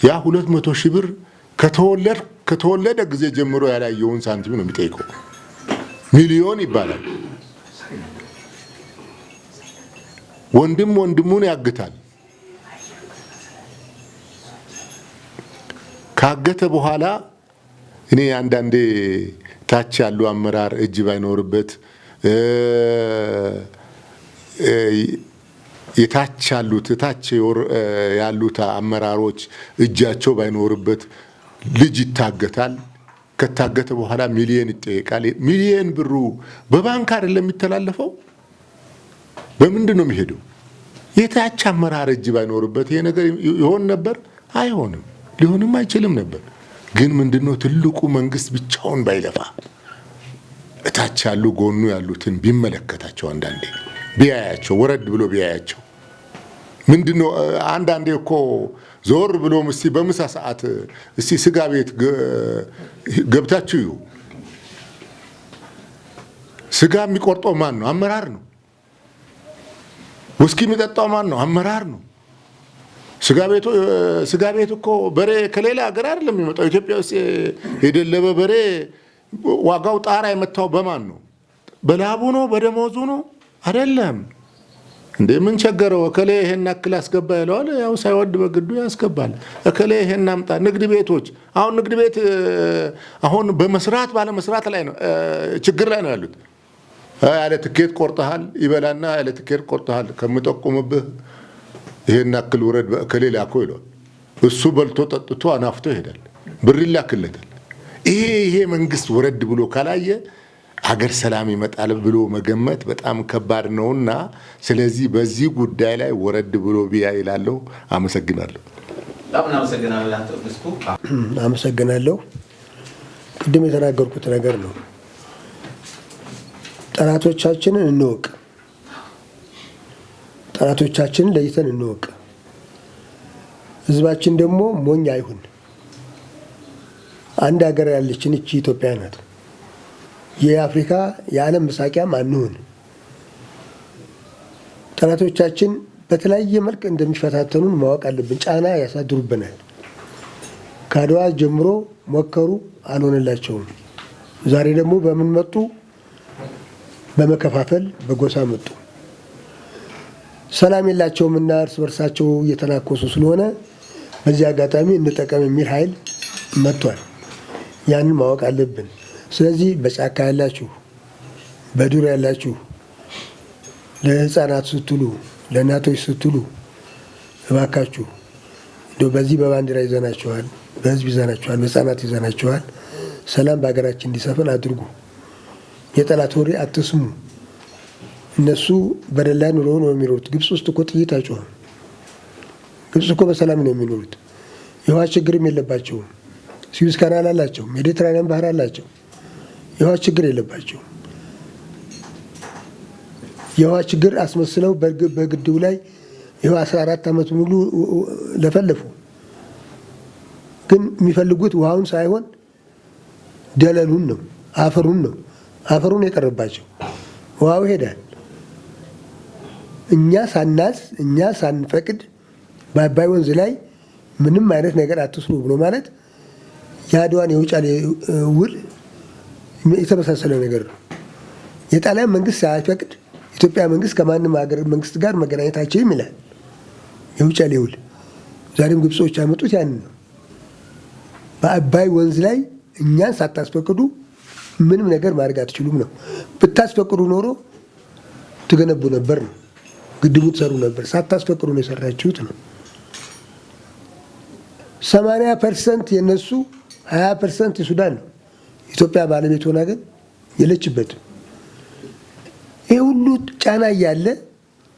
Speaker 3: ያ 200 ሺህ ብር ከተወለደ ጊዜ ጀምሮ ያላየውን ሳንቲም ነው የሚጠይቀው። ሚሊዮን ይባላል። ወንድም ወንድሙን ያግታል። ካገተ በኋላ እኔ አንዳንዴ ታች ያሉ አመራር እጅ ባይኖርበት የታች ያሉት አመራሮች እጃቸው ባይኖርበት ልጅ ይታገታል። ከታገተ በኋላ ሚሊየን ይጠየቃል። ሚሊየን ብሩ በባንክ አይደለም የሚተላለፈው። በምንድን ነው የሚሄደው? የታች አመራር እጅ ባይኖርበት ይሄ ነገር ይሆን ነበር? አይሆንም፣ ሊሆንም አይችልም ነበር። ግን ምንድነው ትልቁ መንግስት ብቻውን ባይለፋ እታች ያሉ ጎኑ ያሉትን ቢመለከታቸው፣ አንዳንዴ ቢያያቸው፣ ወረድ ብሎ ቢያያቸው። ምንድነው አንዳንዴ እኮ ዞር ብሎ እስቲ በምሳ ሰዓት እስቲ ስጋ ቤት ገብታችሁ ስጋ የሚቆርጠው ማን ነው? አመራር ነው። ውስኪ የሚጠጣው ማን ነው? አመራር ነው። ስጋ ቤት እኮ በሬ ከሌላ ሀገር አይደለም የሚመጣው። ኢትዮጵያ ውስጥ የደለበ በሬ ዋጋው ጣራ የመታው በማን ነው? በላቡ ነው? በደሞዙ ነው? አይደለም እንዴ። ምን ቸገረው? እከሌ ይሄን አክል አስገባ ይለዋል። ያው ሳይወድ በግዱ ያስገባል። እከሌ ይሄን አምጣ። ንግድ ቤቶች አሁን ንግድ ቤት አሁን በመስራት ባለመስራት ላይ ነው ችግር ላይ ነው ያሉት። ያለ ትኬት ቆርጠሃል ይበላና ያለ ትኬት ቆርጠሃል ከምጠቁምብህ ይሄን አክል ውረድ እከሌ ላከው ይለዋል። እሱ በልቶ ጠጥቶ አናፍቶ ይሄዳል። ብር ይላክለታል። ይሄ መንግስት ወረድ ብሎ ካላየ አገር ሰላም ይመጣል ብሎ መገመት በጣም ከባድ ነውና ስለዚህ በዚህ ጉዳይ ላይ ወረድ ብሎ ቢያ ይላለው። አመሰግናለሁ።
Speaker 9: አመሰግናለሁ። ቅድም የተናገርኩት ነገር ነው። ጠላቶቻችንን እንወቅ። ጠላቶቻችንን ለይተን እንወቅ። ህዝባችን ደግሞ ሞኝ አይሁን። አንድ ሀገር ያለችን እቺ ኢትዮጵያ ናት። የአፍሪካ የዓለም መሳቂያም አንሁን። ጠላቶቻችን በተለያየ መልክ እንደሚፈታተኑን ማወቅ አለብን። ጫና ያሳድሩብናል። ከአድዋ ጀምሮ ሞከሩ፣ አልሆነላቸውም። ዛሬ ደግሞ በምን መጡ? በመከፋፈል በጎሳ መጡ። ሰላም የላቸውምና እርስ በርሳቸው እየተናኮሱ ስለሆነ በዚህ አጋጣሚ እንጠቀም የሚል ኃይል መጥቷል። ያንን ማወቅ አለብን። ስለዚህ በጫካ ያላችሁ፣ በዱር ያላችሁ፣ ለህፃናት ስትሉ፣ ለእናቶች ስትሉ እባካችሁ እንደው በዚህ በባንዲራ ይዘናችኋል፣ በህዝብ ይዘናችኋል፣ በህፃናት ይዘናችኋል። ሰላም በሀገራችን እንዲሰፍን አድርጉ። የጠላት ወሬ አትስሙ። እነሱ በደላ ኑሮ ነው የሚኖሩት። ግብፅ ውስጥ እኮ ጥይት አይጮህም። ግብፅ እኮ በሰላም ነው የሚኖሩት። የውሃ ችግርም የለባቸውም። ስዊዝ ካናል አላቸው፣ ሜዲትራኒያን ባህር አላቸው። የውሃ ችግር የለባቸውም። የውሃ ችግር አስመስለው በግድቡ ላይ ይኸው 14 ዓመት ሙሉ ለፈለፉ። ግን የሚፈልጉት ውሃውን ሳይሆን ደለሉን ነው፣ አፈሩን ነው። አፈሩን የቀረባቸው ውሃው ይሄዳል። እኛ ሳናዝ እኛ ሳንፈቅድ በአባይ ወንዝ ላይ ምንም አይነት ነገር አትስሩ ብሎ ማለት የአድዋን የውጫሌ ውል የተመሳሰለ ነገር ነው። የጣሊያን መንግስት ሳይፈቅድ ኢትዮጵያ መንግስት ከማንም ሀገር መንግስት ጋር መገናኘት አይችልም ይላል የውጫሌ ውል። ዛሬም ግብጾች ያመጡት ያንን ነው። በአባይ ወንዝ ላይ እኛን ሳታስፈቅዱ ምንም ነገር ማድረግ አትችሉም ነው። ብታስፈቅዱ ኖሮ ትገነቡ ነበር ነው፣ ግድቡ ትሰሩ ነበር። ሳታስፈቅዱ ነው የሰራችሁት ነው። 80% የነሱ 20% የሱዳን ነው። ኢትዮጵያ ባለቤት ሆና ግን የለችበትም። ይህ ሁሉ ጫና እያለ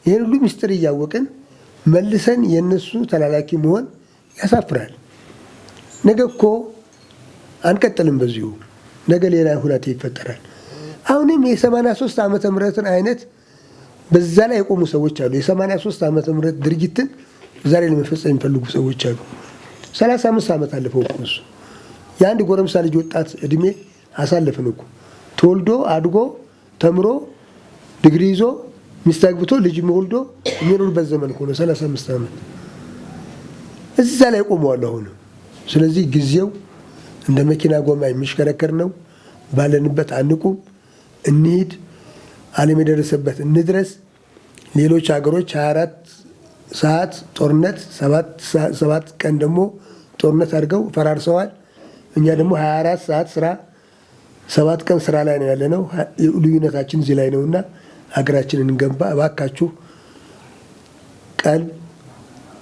Speaker 9: ይህን ሁሉ ምስጢር እያወቅን መልሰን የነሱ ተላላኪ መሆን ያሳፍራል። ነገ እኮ አንቀጥልም በዚሁ። ነገ ሌላ ሁኔታ ይፈጠራል። አሁንም የ83 ዓመተ ምህረትን አይነት በዛ ላይ የቆሙ ሰዎች አሉ። የ83 ዓመተ ምህረት ድርጊትን ዛሬ ለመፈጸም የሚፈልጉ ሰዎች አሉ። 35 ዓመት አለፈው እኮ እሱ። የአንድ ጎረምሳ ልጅ ወጣት እድሜ አሳለፍን እኮ። ተወልዶ አድጎ ተምሮ ዲግሪ ይዞ ሚስት አግብቶ ልጅ ወልዶ የሚኖርበት ዘመን እኮ ነው 35 ዓመት። እዛ ላይ ቆመዋል አሁን። ስለዚህ ጊዜው እንደ መኪና ጎማ የሚሽከረከር ነው። ባለንበት አንቁም፣ እንሂድ። ዓለም የደረሰበት እንድረስ። ሌሎች ሀገሮች 24 ሰዓት ጦርነት 7 ቀን ደግሞ ጦርነት አድርገው ፈራርሰዋል። እኛ ደግሞ 24 ሰዓት ስራ 7 ቀን ስራ ላይ ነው ያለነው። ልዩነታችን እዚህ ላይ ነውና ሀገራችንን እንገንባ። እባካችሁ ቀልብ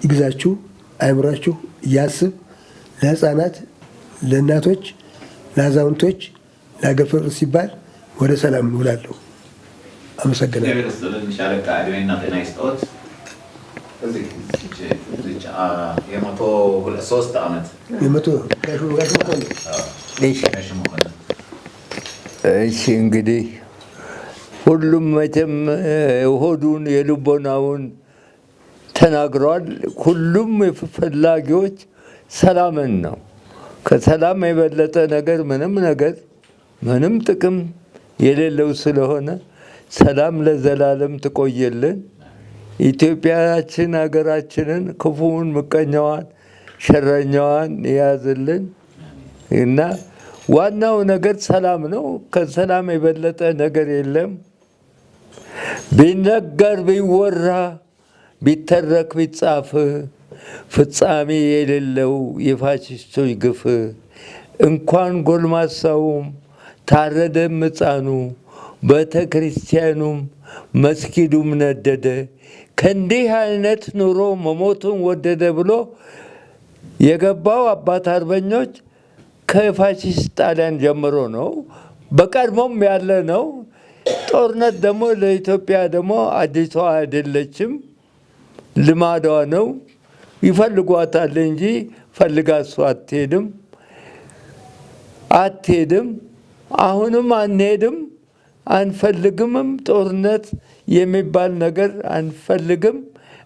Speaker 9: ይግዛችሁ፣ አይምራችሁ ያስብ። ለህፃናት፣ ለእናቶች፣ ለአዛውንቶች፣ ለሀገር ፍቅር ሲባል ወደ ሰላም እንውላለሁ። አመሰግናለሁ።
Speaker 10: እሺ እንግዲህ ሁሉም መቼም ሆዱን የልቦናውን ተናግሯል። ሁሉም ፈላጊዎች ሰላምን ነው። ከሰላም የበለጠ ነገር ምንም ጥቅም የሌለው ስለሆነ ሰላም ለዘላለም ትቆየልን። ኢትዮጵያችን ሀገራችንን ክፉውን፣ ምቀኛዋን፣ ሸረኛዋን የያዝልን እና ዋናው ነገር ሰላም ነው። ከሰላም የበለጠ ነገር የለም። ቢነገር ቢወራ ቢተረክ ቢጻፍ ፍጻሜ የሌለው የፋሽስቶች ግፍ እንኳን ጎልማሳውም ታረደም ሕፃኑ ቤተ ክርስቲያኑም መስጊዱም ነደደ። ከእንዲህ አይነት ኑሮ መሞቱን ወደደ ብሎ የገባው አባት አርበኞች ከፋሽስት ጣሊያን ጀምሮ ነው። በቀድሞም ያለ ነው። ጦርነት ደግሞ ለኢትዮጵያ ደግሞ አዲሷ አይደለችም፣ ልማዷ ነው። ይፈልጓታል እንጂ ፈልጋ እሱ አትሄድም። አሁንም አንሄድም፣ አንፈልግምም። ጦርነት የሚባል ነገር አንፈልግም።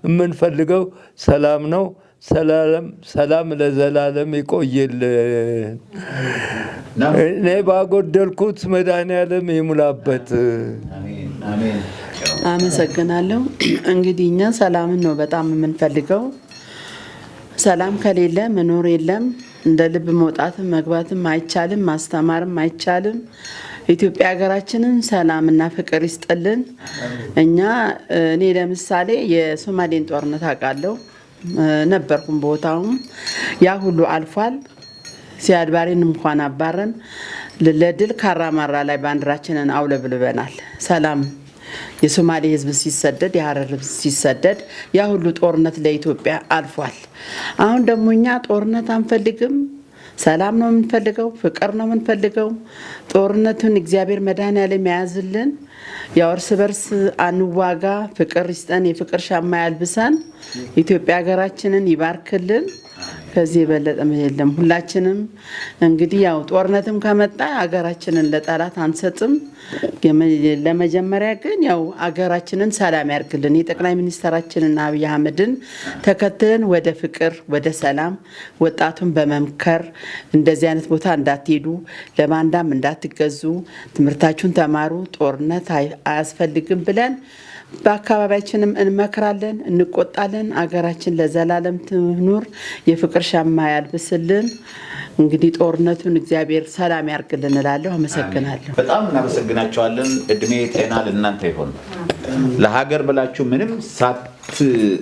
Speaker 10: የምንፈልገው ሰላም ነው። ሰላም ለዘላለም ይቆይልን። እኔ ባጎደልኩት መድኃኔዓለም ይሙላበት።
Speaker 11: አመሰግናለሁ። እንግዲህ እኛ ሰላምን ነው በጣም የምንፈልገው። ሰላም ከሌለ መኖር የለም። እንደ ልብ መውጣትም መግባትም አይቻልም፣ ማስተማርም አይቻልም። ኢትዮጵያ ሀገራችንን ሰላምና ፍቅር ይስጥልን። እኔ ለምሳሌ የሶማሌን ጦርነት አውቃለሁ፣ ነበርኩም ቦታውም። ያ ሁሉ አልፏል። ሲያድ ባሬን እንኳን አባረን ለድል ካራማራ ላይ ባንዲራችንን አውለብልበናል። ሰላም የሶማሌ ሕዝብ ሲሰደድ፣ የሀረር ሕዝብ ሲሰደድ ያ ሁሉ ጦርነት ለኢትዮጵያ አልፏል። አሁን ደግሞ እኛ ጦርነት አንፈልግም። ሰላም ነው የምንፈልገው፣ ፍቅር ነው የምንፈልገው። ጦርነቱን እግዚአብሔር መድኃኔዓለም ያያዝልን። ያው እርስ በርስ አንዋጋ፣ ፍቅር ይስጠን፣ የፍቅር ሻማ ያልብሰን፣ ኢትዮጵያ ሀገራችንን ይባርክልን። ከዚህ የበለጠ የለም። ሁላችንም እንግዲህ ያው ጦርነትም ከመጣ ሀገራችንን ለጠላት አንሰጥም። ለመጀመሪያ ግን ያው ሀገራችንን ሰላም ያርግልን። የጠቅላይ ሚኒስትራችንን አብይ አህመድን ተከትለን ወደ ፍቅር ወደ ሰላም ወጣቱን በመምከር እንደዚህ አይነት ቦታ እንዳትሄዱ፣ ለባንዳም እንዳትገዙ፣ ትምህርታችሁን ተማሩ፣ ጦርነት አያስፈልግም ብለን በአካባቢያችንም እንመክራለን፣ እንቆጣለን። አገራችን ለዘላለም ትኑር፣ የፍቅር ሻማ ያልብስልን። እንግዲህ ጦርነቱን እግዚአብሔር ሰላም ያርግልን እላለሁ። አመሰግናለሁ።
Speaker 4: በጣም እናመሰግናቸዋለን። እድሜ ጤና ለእናንተ ይሆን። ለሀገር ብላችሁ ምንም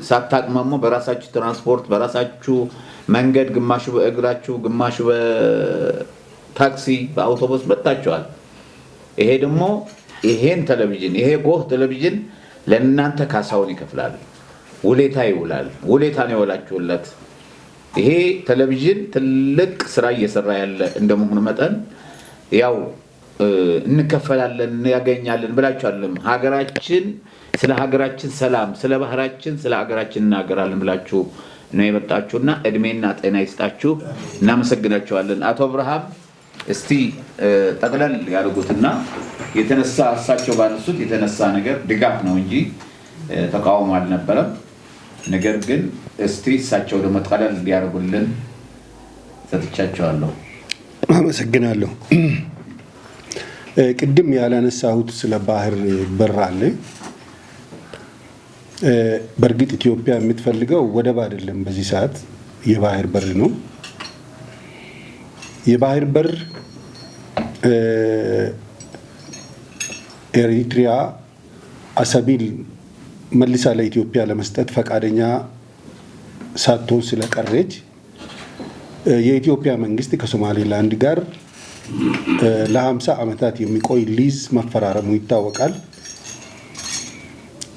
Speaker 4: ሳታቅማሙ በራሳችሁ ትራንስፖርት በራሳችሁ መንገድ፣ ግማሹ በእግራችሁ ግማሹ በታክሲ በአውቶቡስ መጥታችኋል። ይሄ ደግሞ ይሄን ቴሌቪዥን ይሄ ጎህ ቴሌቪዥን ለእናንተ ካሳውን ይከፍላል፣ ውለታ ይውላል። ውለታ ነው የዋላችሁለት። ይሄ ቴሌቪዥን ትልቅ ስራ እየሰራ ያለ እንደመሆኑ መጠን ያው እንከፈላለን ያገኛለን ብላችኋልም። ሀገራችን ስለ ሀገራችን ሰላም፣ ስለ ባህራችን፣ ስለ ሀገራችን እናገራለን ብላችሁ ነው የመጣችሁና እድሜና ጤና ይስጣችሁ። እናመሰግናችኋለን። አቶ አብርሃም እስቲ ጠቅለል ያደርጉትና የተነሳ እሳቸው ባነሱት የተነሳ ነገር ድጋፍ ነው እንጂ ተቃውሞ አልነበረም። ነገር ግን እስቲ እሳቸው ደግሞ ጠቅለል እንዲያደርጉልን ሰጥቻቸዋለሁ።
Speaker 12: አመሰግናለሁ። ቅድም ያላነሳሁት ስለ ባህር በር አለ። በእርግጥ ኢትዮጵያ የምትፈልገው ወደብ አይደለም፣ በዚህ ሰዓት የባህር በር ነው። የባህር በር ኤሪትሪያ አሰቢን መልሳ ለኢትዮጵያ ለመስጠት ፈቃደኛ ሳትሆን ስለቀረች የኢትዮጵያ መንግስት ከሶማሌላንድ ጋር ለ50 ዓመታት የሚቆይ ሊዝ መፈራረሙ ይታወቃል።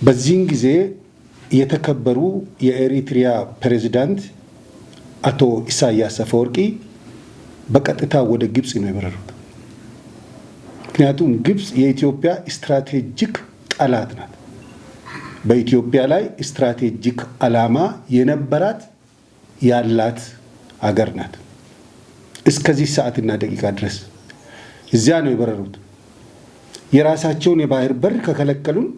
Speaker 12: በዚህን ጊዜ የተከበሩ የኤሪትሪያ ፕሬዝዳንት አቶ ኢሳያስ አፈወርቂ በቀጥታ ወደ ግብጽ ነው የበረሩት። ምክንያቱም ግብጽ የኢትዮጵያ ስትራቴጂክ ጠላት ናት። በኢትዮጵያ ላይ ስትራቴጂክ ዓላማ የነበራት ያላት አገር ናት። እስከዚህ ሰዓትና ደቂቃ ድረስ እዚያ ነው የበረሩት። የራሳቸውን የባህር በር ከከለከሉን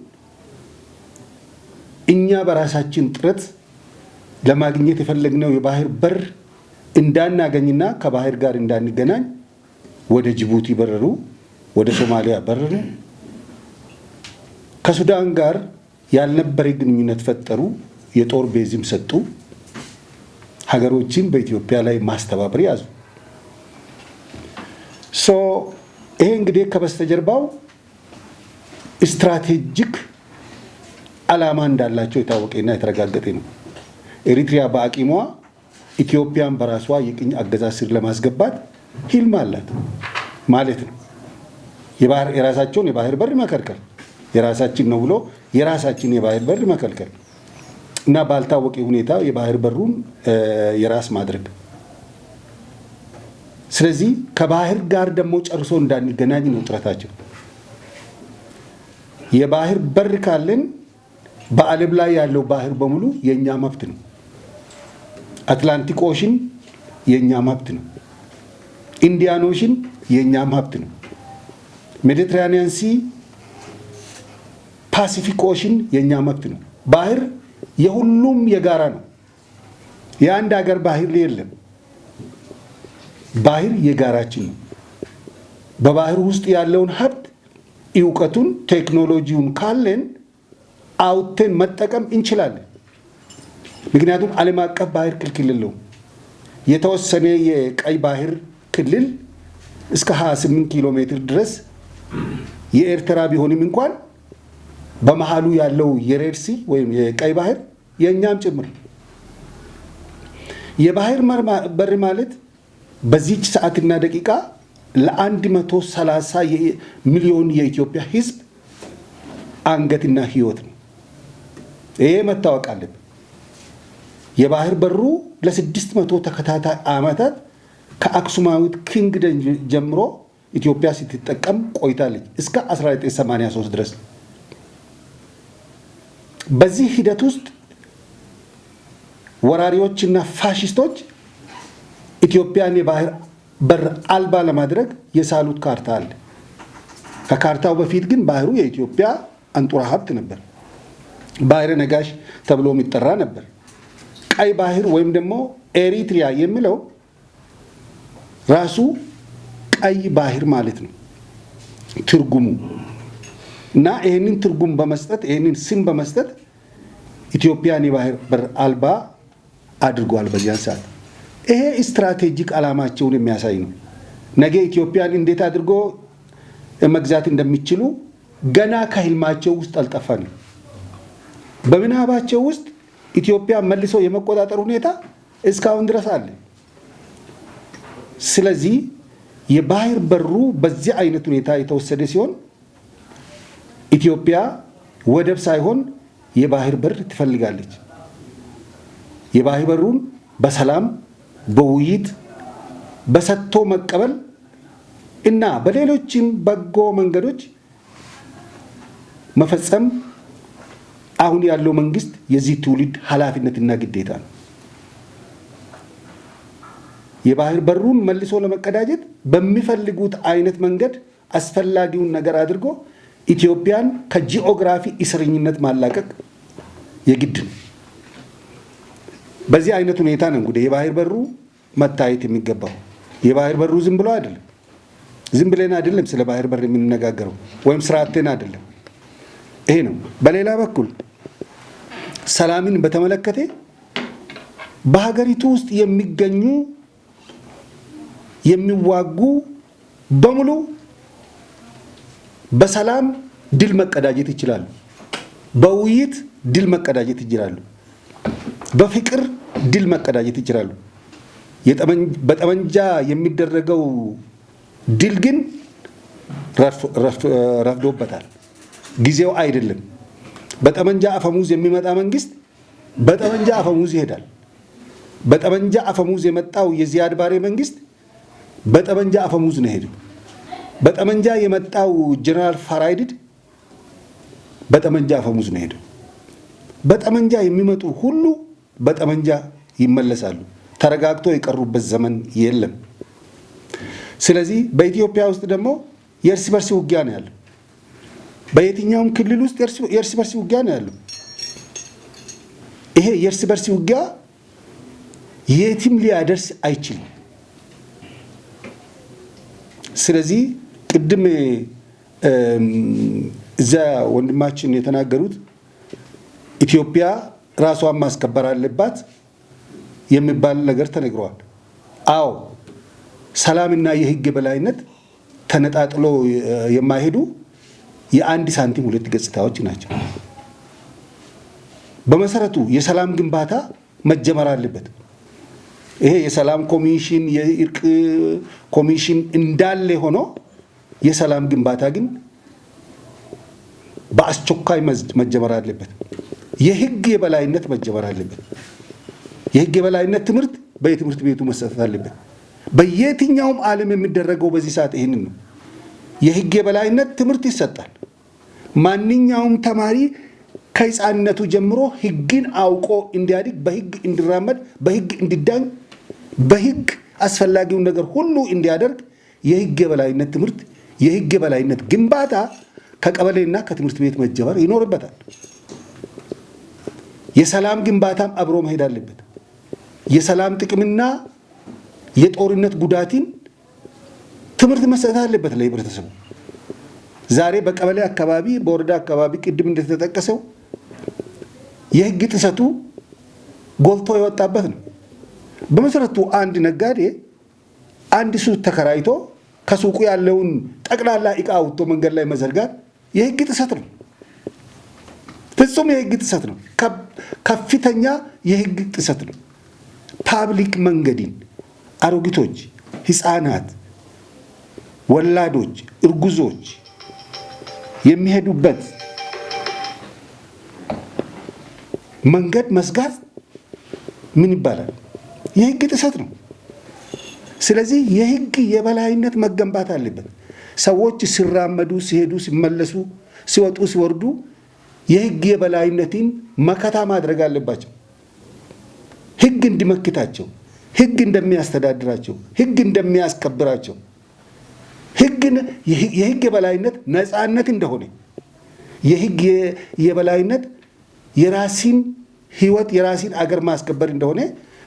Speaker 12: እኛ በራሳችን ጥረት ለማግኘት የፈለግነው የባህር በር እንዳናገኝና ከባህር ጋር እንዳንገናኝ ወደ ጅቡቲ በረሩ፣ ወደ ሶማሊያ በረሩ። ከሱዳን ጋር ያልነበረ ግንኙነት ፈጠሩ፣ የጦር ቤዝም ሰጡ፣ ሀገሮችን በኢትዮጵያ ላይ ማስተባበር ያዙ። ይሄ እንግዲህ ከበስተጀርባው ስትራቴጂክ ዓላማ እንዳላቸው የታወቀና የተረጋገጠ ነው። ኤሪትሪያ በአቂሟ ኢትዮጵያን በራሷ የቅኝ አገዛዝ ስር ለማስገባት ህልም አላት ማለት ነው። የራሳቸውን የባህር በር መከልከል፣ የራሳችን ነው ብሎ የራሳችን የባህር በር መከልከል እና ባልታወቀ ሁኔታ የባህር በሩን የራስ ማድረግ። ስለዚህ ከባህር ጋር ደግሞ ጨርሶ እንዳንገናኝ ነው ጥረታቸው። የባህር በር ካለን በዓለም ላይ ያለው ባህር በሙሉ የኛ መብት ነው። አትላንቲክ ኦሽን የኛ መብት ነው። ኢንዲያን ኦሽን የኛ መብት ነው። ሜዲትራኒያን ሲ፣ ፓሲፊክ ኦሽን የኛ መብት ነው። ባህር የሁሉም የጋራ ነው። የአንድ ሀገር ባህር የለም። ባህር የጋራችን ነው። በባህር ውስጥ ያለውን ሀብት እውቀቱን፣ ቴክኖሎጂውን ካለን አውጥተን መጠቀም እንችላለን። ምክንያቱም ዓለም አቀፍ ባህር ክልክል የለውም። የተወሰነ የቀይ ባህር ክልል እስከ 28 ኪሎ ሜትር ድረስ የኤርትራ ቢሆንም እንኳን በመሃሉ ያለው የሬድ ሲ ወይም የቀይ ባህር የእኛም ጭምር። የባህር በር ማለት በዚች ሰዓትና ደቂቃ ለ130 ሚሊዮን የኢትዮጵያ ሕዝብ አንገትና ህይወት ነው። ይሄ መታወቅ አለበት። የባህር በሩ ለ600 ተከታታይ ዓመታት ከአክሱማዊት ኪንግደም ጀምሮ ኢትዮጵያ ስትጠቀም ቆይታለች እስከ 1983 ድረስ። በዚህ ሂደት ውስጥ ወራሪዎችና ፋሽስቶች ኢትዮጵያን የባህር በር አልባ ለማድረግ የሳሉት ካርታ አለ። ከካርታው በፊት ግን ባህሩ የኢትዮጵያ አንጡራ ሀብት ነበር። ባህረ ነጋሽ ተብሎ የሚጠራ ነበር። ቀይ ባህር ወይም ደግሞ ኤሪትሪያ የሚለው ራሱ ቀይ ባህር ማለት ነው ትርጉሙ። እና ይህንን ትርጉም በመስጠት ይህንን ስም በመስጠት ኢትዮጵያን የባህር በር አልባ አድርጓል በዚያን ሰዓት። ይሄ ስትራቴጂክ ዓላማቸውን የሚያሳይ ነው። ነገ ኢትዮጵያን እንዴት አድርጎ መግዛት እንደሚችሉ ገና ከህልማቸው ውስጥ አልጠፋንም። በምናባቸው ውስጥ ኢትዮጵያ መልሶ የመቆጣጠር ሁኔታ እስካሁን ድረስ አለ። ስለዚህ የባህር በሩ በዚህ አይነት ሁኔታ የተወሰደ ሲሆን ኢትዮጵያ ወደብ ሳይሆን የባህር በር ትፈልጋለች። የባህር በሩን በሰላም በውይይት በሰጥቶ መቀበል እና በሌሎችም በጎ መንገዶች መፈጸም አሁን ያለው መንግስት የዚህ ትውልድ ኃላፊነትና ግዴታ ነው። የባህር በሩን መልሶ ለመቀዳጀት በሚፈልጉት አይነት መንገድ አስፈላጊውን ነገር አድርጎ ኢትዮጵያን ከጂኦግራፊ እስረኝነት ማላቀቅ የግድ ነው። በዚህ አይነት ሁኔታ ነው እንግዲህ የባህር በሩ መታየት የሚገባው። የባህር በሩ ዝም ብሎ አይደለም፣ ዝም ብለን አይደለም ስለ ባህር በር የምንነጋገረው ወይም ስርዓትን አይደለም። ይሄ ነው። በሌላ በኩል ሰላምን በተመለከተ በሀገሪቱ ውስጥ የሚገኙ የሚዋጉ በሙሉ በሰላም ድል መቀዳጀት ይችላሉ። በውይይት ድል መቀዳጀት ይችላሉ። በፍቅር ድል መቀዳጀት ይችላሉ። በጠመንጃ የሚደረገው ድል ግን ረፍዶበታል። ጊዜው አይደለም። በጠመንጃ አፈሙዝ የሚመጣ መንግስት በጠመንጃ አፈሙዝ ይሄዳል። በጠመንጃ አፈሙዝ የመጣው የዚያድ ባሬ መንግስት በጠመንጃ አፈሙዝ ነው ሄደው። በጠመንጃ የመጣው ጀነራል ፋራይድድ በጠመንጃ አፈሙዝ ነው ሄደው። በጠመንጃ የሚመጡ ሁሉ በጠመንጃ ይመለሳሉ። ተረጋግቶ የቀሩበት ዘመን የለም። ስለዚህ በኢትዮጵያ ውስጥ ደግሞ የእርስ በርስ ውጊያ ነው ያለው። በየትኛውም ክልል ውስጥ የእርስ በርስ ውጊያ ነው ያለው። ይሄ የእርስ በርስ ውጊያ የትም ሊያደርስ አይችልም። ስለዚህ ቅድም እዛ ወንድማችን የተናገሩት ኢትዮጵያ ራሷን ማስከበር አለባት የሚባል ነገር ተነግሯል። አዎ ሰላምና የህግ የበላይነት ተነጣጥሎ የማይሄዱ የአንድ ሳንቲም ሁለት ገጽታዎች ናቸው። በመሰረቱ የሰላም ግንባታ መጀመር አለበት። ይሄ የሰላም ኮሚሽን የእርቅ ኮሚሽን እንዳለ ሆኖ የሰላም ግንባታ ግን በአስቸኳይ መጀመር አለበት። የህግ የበላይነት መጀመር አለበት። የህግ የበላይነት ትምህርት በየትምህርት ቤቱ መሰጠት አለበት። በየትኛውም ዓለም የሚደረገው በዚህ ሰዓት ይህንን ነው። የህግ የበላይነት ትምህርት ይሰጣል። ማንኛውም ተማሪ ከህፃንነቱ ጀምሮ ህግን አውቆ እንዲያድግ፣ በህግ እንዲራመድ፣ በህግ እንዲዳኝ፣ በህግ አስፈላጊውን ነገር ሁሉ እንዲያደርግ የህግ የበላይነት ትምህርት፣ የህግ የበላይነት ግንባታ ከቀበሌና ከትምህርት ቤት መጀመር ይኖርበታል። የሰላም ግንባታም አብሮ መሄድ አለበት። የሰላም ጥቅምና የጦርነት ጉዳትን ትምህርት መሰጠት አለበት ለህብረተሰቡ። ዛሬ በቀበሌ አካባቢ፣ በወረዳ አካባቢ ቅድም እንደተጠቀሰው የህግ ጥሰቱ ጎልቶ የወጣበት ነው። በመሰረቱ አንድ ነጋዴ አንድ ሱቅ ተከራይቶ ከሱቁ ያለውን ጠቅላላ እቃ አውጥቶ መንገድ ላይ መዘርጋት የህግ ጥሰት ነው። ፍጹም የህግ ጥሰት ነው። ከፍተኛ የህግ ጥሰት ነው። ፓብሊክ መንገድን አሮጊቶች፣ ህፃናት፣ ወላዶች፣ እርጉዞች የሚሄዱበት መንገድ መዝጋት ምን ይባላል? የህግ ጥሰት ነው። ስለዚህ የህግ የበላይነት መገንባት አለበት። ሰዎች ሲራመዱ፣ ሲሄዱ፣ ሲመለሱ፣ ሲወጡ፣ ሲወርዱ የህግ የበላይነትን መከታ ማድረግ አለባቸው። ህግ እንዲመክታቸው፣ ህግ እንደሚያስተዳድራቸው፣ ህግ እንደሚያስከብራቸው፣ የህግ የበላይነት ነፃነት እንደሆነ፣ የህግ የበላይነት የራሲን ህይወት የራሲን አገር ማስከበር እንደሆነ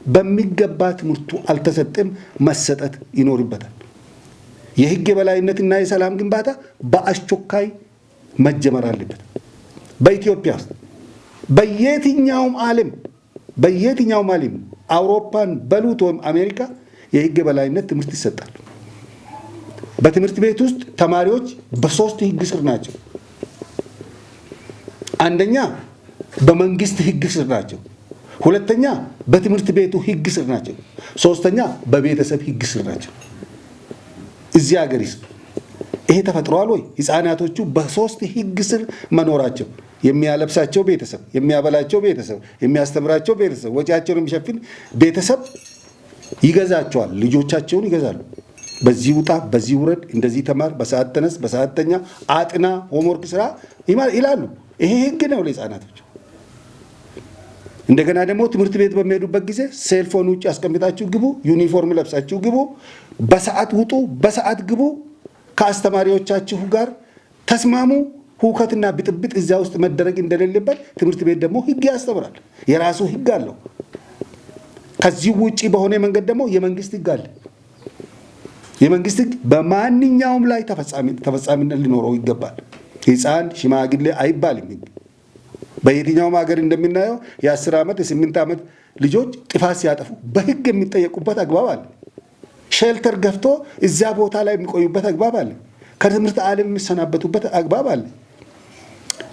Speaker 12: በሚገባ ትምህርቱ አልተሰጠም፣ መሰጠት ይኖርበታል። የህግ የበላይነትና የሰላም ግንባታ በአስቸኳይ መጀመር አለበት። በኢትዮጵያ ውስጥ በየትኛውም ዓለም አውሮፓን በሉት ወይም አሜሪካ የህግ የበላይነት ትምህርት ይሰጣል። በትምህርት ቤት ውስጥ ተማሪዎች በሶስት ህግ ስር ናቸው። አንደኛ በመንግስት ህግ ስር ናቸው። ሁለተኛ በትምህርት ቤቱ ህግ ስር ናቸው። ሶስተኛ በቤተሰብ ህግ ስር ናቸው። እዚህ ሀገር ይሄ ተፈጥሯል ወይ? ህፃናቶቹ በሶስት ህግ ስር መኖራቸው፣ የሚያለብሳቸው ቤተሰብ፣ የሚያበላቸው ቤተሰብ፣ የሚያስተምራቸው ቤተሰብ፣ ወጪያቸውን የሚሸፍን ቤተሰብ ይገዛቸዋል። ልጆቻቸውን ይገዛሉ። በዚህ ውጣ፣ በዚህ ውረድ፣ እንደዚህ ተማር፣ በሰዓት ተነስ፣ በሰዓት ተኛ፣ አጥና፣ ሆምወርክ ስራ ይላሉ። ይሄ ህግ ነው ለህፃናቶች። እንደገና ደግሞ ትምህርት ቤት በሚሄዱበት ጊዜ ሴልፎን ውጭ አስቀምጣችሁ ግቡ፣ ዩኒፎርም ለብሳችሁ ግቡ፣ በሰዓት ውጡ፣ በሰዓት ግቡ፣ ከአስተማሪዎቻችሁ ጋር ተስማሙ። ሁከትና ብጥብጥ እዚያ ውስጥ መደረግ እንደሌለበት ትምህርት ቤት ደግሞ ህግ ያስተምራል። የራሱ ህግ አለው። ከዚህ ውጪ በሆነ መንገድ ደግሞ የመንግስት ህግ አለ። የመንግስት ህግ በማንኛውም ላይ ተፈጻሚነት ሊኖረው ይገባል። ህፃን ሽማግሌ አይባልም። በየትኛውም ሀገር እንደምናየው የ10 ዓመት የ8 ዓመት ልጆች ጥፋት ሲያጠፉ በህግ የሚጠየቁበት አግባብ አለ። ሼልተር ገፍቶ እዚያ ቦታ ላይ የሚቆዩበት አግባብ አለ። ከትምህርት ዓለም የሚሰናበቱበት አግባብ አለ።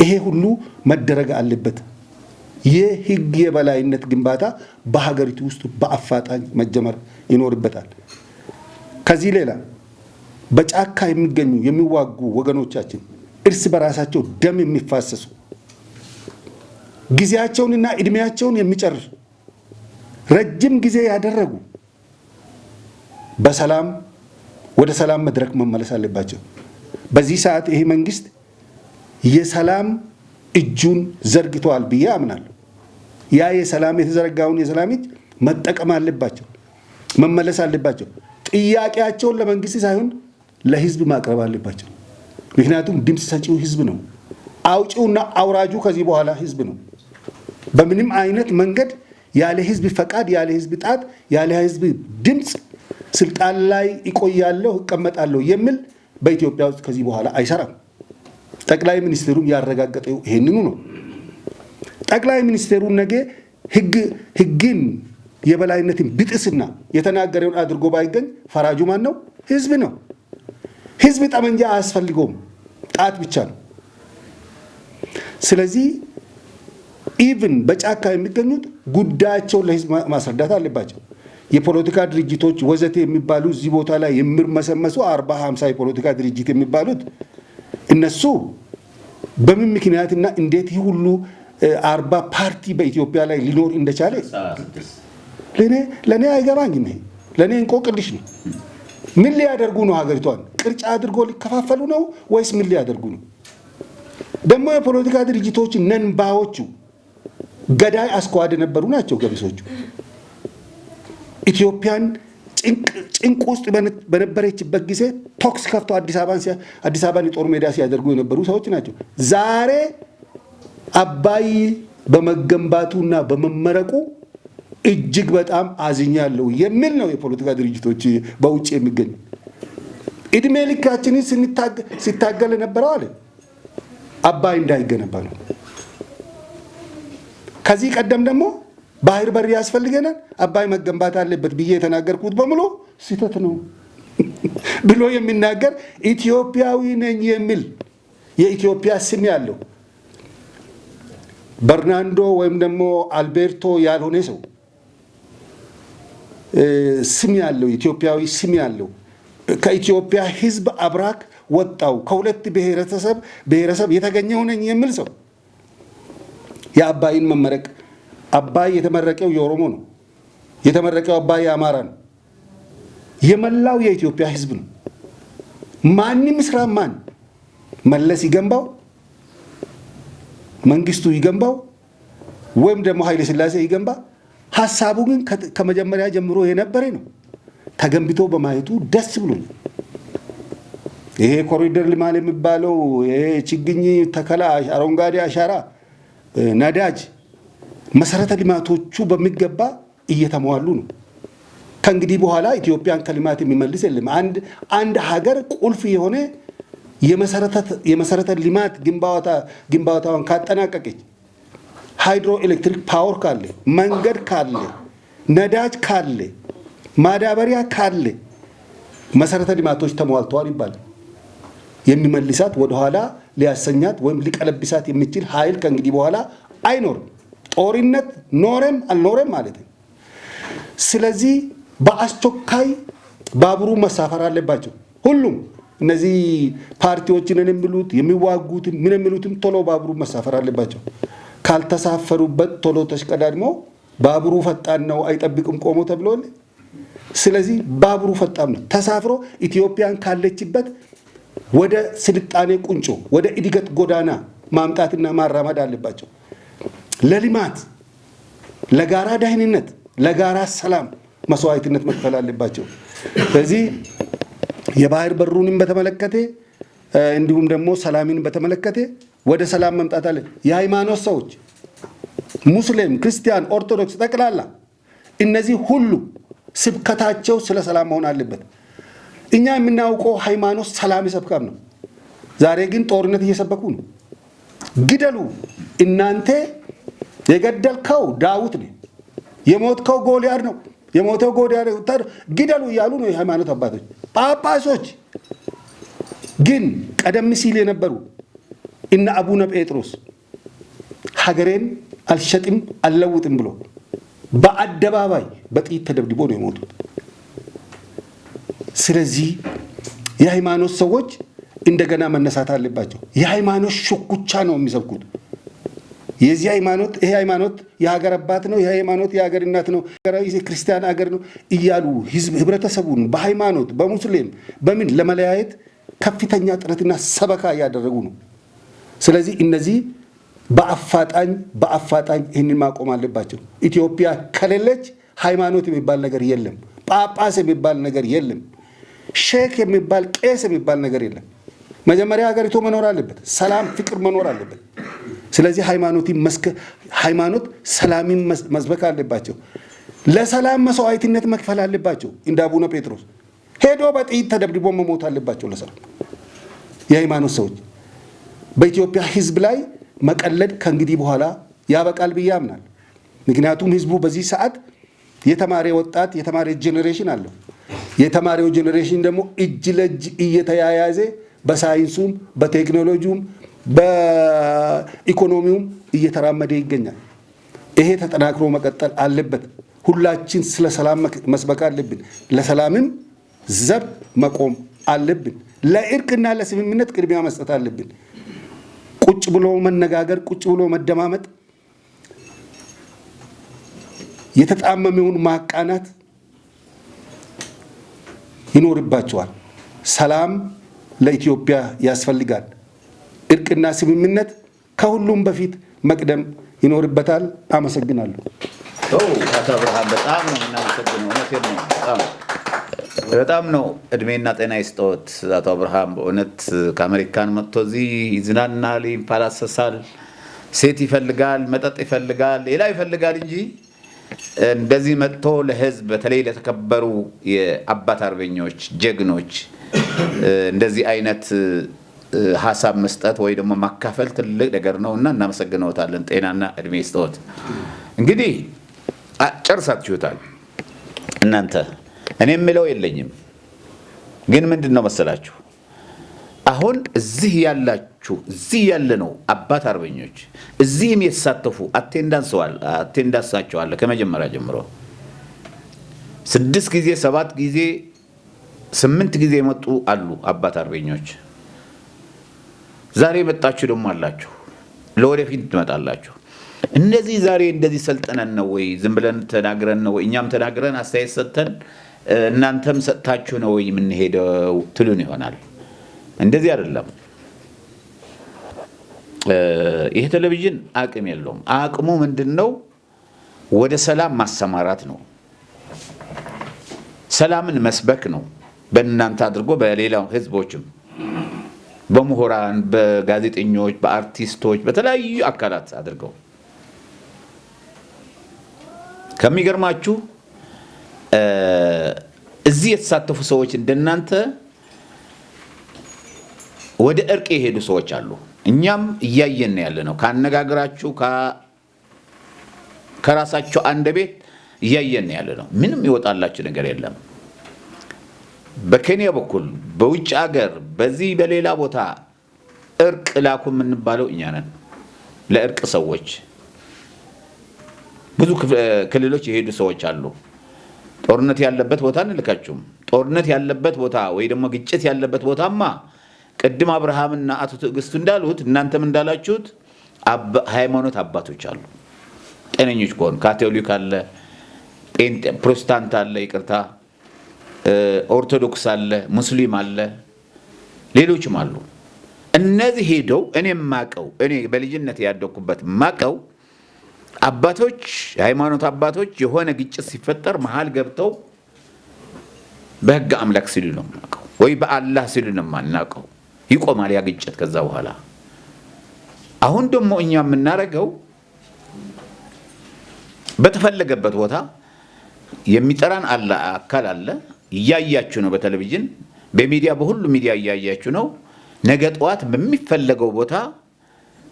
Speaker 12: ይሄ ሁሉ መደረግ አለበት። የህግ የበላይነት ግንባታ በሀገሪቱ ውስጥ በአፋጣኝ መጀመር ይኖርበታል። ከዚህ ሌላ በጫካ የሚገኙ የሚዋጉ ወገኖቻችን እርስ በራሳቸው ደም የሚፋሰሱ ጊዜያቸውንና እድሜያቸውን የሚጨርሱ ረጅም ጊዜ ያደረጉ በሰላም ወደ ሰላም መድረክ መመለስ አለባቸው። በዚህ ሰዓት ይሄ መንግስት የሰላም እጁን ዘርግተዋል ብዬ አምናለሁ። ያ የሰላም የተዘረጋውን የሰላም እጅ መጠቀም አለባቸው፣ መመለስ አለባቸው። ጥያቄያቸውን ለመንግስት ሳይሆን ለህዝብ ማቅረብ አለባቸው። ምክንያቱም ድምፅ ሰጪው ህዝብ ነው። አውጪውና አውራጁ ከዚህ በኋላ ህዝብ ነው። በምንም አይነት መንገድ ያለ ህዝብ ፈቃድ፣ ያለ ህዝብ ጣት፣ ያለ ህዝብ ድምፅ ስልጣን ላይ ይቆያለሁ እቀመጣለሁ የሚል በኢትዮጵያ ውስጥ ከዚህ በኋላ አይሰራም። ጠቅላይ ሚኒስትሩም ያረጋገጠው ይሄንኑ ነው። ጠቅላይ ሚኒስቴሩ ነገ ህግን የበላይነትን ቢጥስና የተናገረውን አድርጎ ባይገኝ ፈራጁ ማን ነው? ህዝብ ነው። ህዝብ ጠመንጃ አያስፈልገውም፣ ጣት ብቻ ነው። ስለዚህ ኢቭን በጫካ የሚገኙት ጉዳያቸውን ለህዝብ ማስረዳት አለባቸው። የፖለቲካ ድርጅቶች ወዘተ የሚባሉ እዚህ ቦታ ላይ የሚርመሰመሱ 40-50 የፖለቲካ ድርጅት የሚባሉት እነሱ በምን ምክንያትና እንዴት ይህ ሁሉ 40 ፓርቲ በኢትዮጵያ ላይ ሊኖር እንደቻለ ለእኔ አይገባኝም። ይሄ ለእኔ እንቆቅልሽ ነው። ምን ሊያደርጉ ነው? ሀገሪቷን ቅርጫ አድርጎ ሊከፋፈሉ ነው ወይስ ምን ሊያደርጉ ነው? ደግሞ የፖለቲካ ድርጅቶች ነንባዎቹ ገዳይ አስኳድ የነበሩ ናቸው ገቢሶቹ። ኢትዮጵያን ጭንቅ ውስጥ በነበረችበት ጊዜ ቶክስ ከፍተው አዲስ አበባን የጦር ሜዳ ሲያደርጉ የነበሩ ሰዎች ናቸው። ዛሬ አባይ በመገንባቱና በመመረቁ እጅግ በጣም አዝኛለሁ የሚል ነው የፖለቲካ ድርጅቶች በውጭ የሚገኙ። እድሜ ልካችንን ሲታገል የነበረው አለ አባይ እንዳይገነባ ነው። ከዚህ ቀደም ደግሞ ባህር በር ያስፈልገናል፣ አባይ መገንባት አለበት ብዬ የተናገርኩት በሙሉ ስህተት ነው ብሎ የሚናገር ኢትዮጵያዊ ነኝ የሚል የኢትዮጵያ ስም ያለው በርናንዶ ወይም ደግሞ አልቤርቶ ያልሆነ ሰው ስም ያለው ኢትዮጵያዊ ስም ያለው ከኢትዮጵያ ሕዝብ አብራክ ወጣው ከሁለት ብሔረሰብ የተገኘው ነኝ የሚል ሰው የአባይን መመረቅ አባይ የተመረቀው የኦሮሞ ነው። የተመረቀው አባይ የአማራ ነው። የመላው የኢትዮጵያ ሕዝብ ነው። ማንም ስራ ማን መለስ ይገንባው፣ መንግስቱ ይገንባው፣ ወይም ደግሞ ኃይለ ሥላሴ ይገንባ፣ ሀሳቡ ግን ከመጀመሪያ ጀምሮ የነበረ ነው። ተገንብቶ በማየቱ ደስ ብሎኝ ይሄ ኮሪደር ልማት የሚባለው ይሄ ችግኝ ተከላ፣ አረንጓዴ አሻራ፣ ነዳጅ መሰረተ ልማቶቹ በሚገባ እየተሟሉ ነው። ከእንግዲህ በኋላ ኢትዮጵያን ከልማት የሚመልስ የለም። አንድ ሀገር ቁልፍ የሆነ የመሰረተ ልማት ግንባታውን ካጠናቀቀች ሃይድሮ ኤሌክትሪክ ፓወር ካለ፣ መንገድ ካለ፣ ነዳጅ ካለ፣ ማዳበሪያ ካለ መሰረተ ልማቶች ተሟልተዋል ይባላል። የሚመልሳት ወደኋላ ሊያሰኛት ወይም ሊቀለብሳት የሚችል ኃይል ከእንግዲህ በኋላ አይኖርም። ጦርነት ኖረም አልኖረም ማለት ነው። ስለዚህ በአስቸኳይ ባቡሩ መሳፈር አለባቸው። ሁሉም እነዚህ ፓርቲዎችን የሚሉት የሚዋጉት ምን የሚሉትም ቶሎ ባቡሩ መሳፈር አለባቸው። ካልተሳፈሩበት ቶሎ ተሽቀዳድሞ ባቡሩ ፈጣን ነው አይጠብቅም ቆሞ ተብሎል። ስለዚህ ባቡሩ ፈጣን ነው ተሳፍሮ ኢትዮጵያን ካለችበት ወደ ስልጣኔ ቁንጮ ወደ እድገት ጎዳና ማምጣትና ማራመድ አለባቸው። ለልማት፣ ለጋራ ደህንነት፣ ለጋራ ሰላም መስዋዕትነት መክፈል አለባቸው። ስለዚህ የባህር በሩንም በተመለከተ እንዲሁም ደግሞ ሰላምን በተመለከተ ወደ ሰላም መምጣት አለ። የሃይማኖት ሰዎች ሙስሊም፣ ክርስቲያን፣ ኦርቶዶክስ ጠቅላላ እነዚህ ሁሉ ስብከታቸው ስለ ሰላም መሆን አለበት። እኛ የምናውቀው ሃይማኖት ሰላም ይሰብካም ነው። ዛሬ ግን ጦርነት እየሰበኩ ነው። ግደሉ፣ እናንተ የገደልከው ዳዊት ነው፣ የሞትከው ጎልያድ ነው፣ የሞተው ጎልያድ ግደሉ እያሉ ነው የሃይማኖት አባቶች። ጳጳሶች ግን ቀደም ሲል የነበሩ እነ አቡነ ጴጥሮስ ሀገሬን አልሸጥም አልለውጥም ብሎ በአደባባይ በጥይት ተደብድቦ ነው የሞቱት። ስለዚህ የሃይማኖት ሰዎች እንደገና መነሳት አለባቸው። የሃይማኖት ሽኩቻ ነው የሚሰብኩት። የዚህ ሃይማኖት ይሄ ሃይማኖት የሀገር አባት ነው፣ ይሄ ሃይማኖት የሀገር እናት ነው፣ ክርስቲያን ሀገር ነው እያሉ ህብረተሰቡን በሃይማኖት በሙስሊም በምን ለመለያየት ከፍተኛ ጥረትና ሰበካ እያደረጉ ነው። ስለዚህ እነዚህ በአፋጣኝ ይህንን ማቆም አለባቸው። ኢትዮጵያ ከሌለች ሃይማኖት የሚባል ነገር የለም፣ ጳጳስ የሚባል ነገር የለም፣ ሼክ የሚባል ቄስ የሚባል ነገር የለም። መጀመሪያ ሀገሪቱ መኖር አለበት፣ ሰላም ፍቅር መኖር አለበት። ስለዚህ ሃይማኖት ሰላምን መስበክ አለባቸው። ለሰላም መስዋዕትነት መክፈል አለባቸው። እንደ አቡነ ጴጥሮስ ሄዶ በጥይት ተደብድቦ መሞት አለባቸው ለሰላም። የሃይማኖት ሰዎች በኢትዮጵያ ህዝብ ላይ መቀለድ ከእንግዲህ በኋላ ያበቃል ብዬ አምናለሁ። ምክንያቱም ህዝቡ በዚህ ሰዓት የተማሪ ወጣት የተማሪ ጄኔሬሽን አለው። የተማሪው ጄኔሬሽን ደግሞ እጅ ለእጅ እየተያያዘ በሳይንሱም በቴክኖሎጂውም በኢኮኖሚውም እየተራመደ ይገኛል። ይሄ ተጠናክሮ መቀጠል አለበት። ሁላችን ስለ ሰላም መስበክ አለብን። ለሰላምም ዘብ መቆም አለብን። ለእርቅና ለስምምነት ቅድሚያ መስጠት አለብን። ቁጭ ብሎ መነጋገር፣ ቁጭ ብሎ መደማመጥ፣ የተጣመመውን ማቃናት ይኖርባቸዋል። ሰላም ለኢትዮጵያ ያስፈልጋል። እርቅና ስምምነት ከሁሉም በፊት መቅደም ይኖርበታል። አመሰግናለሁ።
Speaker 4: አቶ አብርሃም በጣም ነው የምናመሰግነው። እውነቴን ነው። በጣም ነው እድሜና ጤና ይስጠዎት አቶ አብርሃም። በእውነት ከአሜሪካን መጥቶ እዚህ ይዝናናል፣ ይንፈላሰሳል፣ ሴት ይፈልጋል፣ መጠጥ ይፈልጋል፣ ሌላ ይፈልጋል እንጂ እንደዚህ መጥቶ ለህዝብ በተለይ ለተከበሩ የአባት አርበኞች ጀግኖች እንደዚህ አይነት ሀሳብ መስጠት ወይ ደግሞ ማካፈል ትልቅ ነገር ነውና እናመሰግነዎታለን። ጤናና እድሜ ይስጠዎት። እንግዲህ ጨርሳችሁታል እናንተ። እኔ የምለው የለኝም፣ ግን ምንድነው መሰላችሁ አሁን እዚህ ያላችሁ እዚህ ያለነው አባት አርበኞች እዚህም የተሳተፉ አቴንዳንሳቸው አለ ከመጀመሪያ ጀምሮ 6 ጊዜ 7 ጊዜ 8 ጊዜ የመጡ አሉ አባት አርበኞች። ዛሬ መጣችሁ ደግሞ አላችሁ፣ ለወደፊት ትመጣላችሁ። እነዚህ ዛሬ እንደዚህ ሰልጠነን ነው ወይ ዝም ብለን ተናግረን ነው ወይ እኛም ተናግረን አስተያየት ሰጥተን እናንተም ሰጥታችሁ ነው ወይ የምንሄደው ትሉን ይሆናል። እንደዚህ አይደለም። ይሄ ቴሌቪዥን አቅም የለውም። አቅሙ ምንድነው? ወደ ሰላም ማሰማራት ነው። ሰላምን መስበክ ነው። በእናንተ አድርጎ በሌላው ህዝቦችም በምሁራን፣ በጋዜጠኞች፣ በአርቲስቶች፣ በተለያዩ አካላት አድርገው ከሚገርማችሁ እዚህ የተሳተፉ ሰዎች እንደናንተ ወደ እርቅ የሄዱ ሰዎች አሉ። እኛም እያየን ያለ ነው። ካነጋግራችሁ ከራሳቸው አንደበት እያየን ያለ ነው። ምንም ይወጣላችሁ ነገር የለም። በኬንያ በኩል በውጭ ሀገር በዚህ በሌላ ቦታ እርቅ ላኩ የምንባለው እኛ ነን። ለእርቅ ሰዎች ብዙ ክልሎች የሄዱ ሰዎች አሉ። ጦርነት ያለበት ቦታ እንልካችሁም። ጦርነት ያለበት ቦታ ወይ ደግሞ ግጭት ያለበት ቦታማ ቅድም አብርሃምና አቶ ትዕግስቱ እንዳሉት እናንተም እንዳላችሁት ሃይማኖት አባቶች አሉ። ጤነኞች ከሆኑ ካቶሊክ አለ፣ ፕሮቴስታንት አለ፣ ይቅርታ ኦርቶዶክስ አለ፣ ሙስሊም አለ፣ ሌሎችም አሉ። እነዚህ ሄደው እኔ በልጅነት ያደኩበት ማቀው አባቶች ሃይማኖት አባቶች የሆነ ግጭት ሲፈጠር መሃል ገብተው በህግ አምላክ ሲሉ ነው ማቀው ወይ በአላህ ሲሉ ነው ማናቀው። ይቆማል ያ ግጭት ከዛ በኋላ። አሁን ደግሞ እኛ የምናረገው በተፈለገበት ቦታ የሚጠራን አካል አለ። እያያችሁ ነው፣ በቴሌቪዥን በሚዲያ በሁሉ ሚዲያ እያያችሁ ነው። ነገ ጠዋት በሚፈለገው ቦታ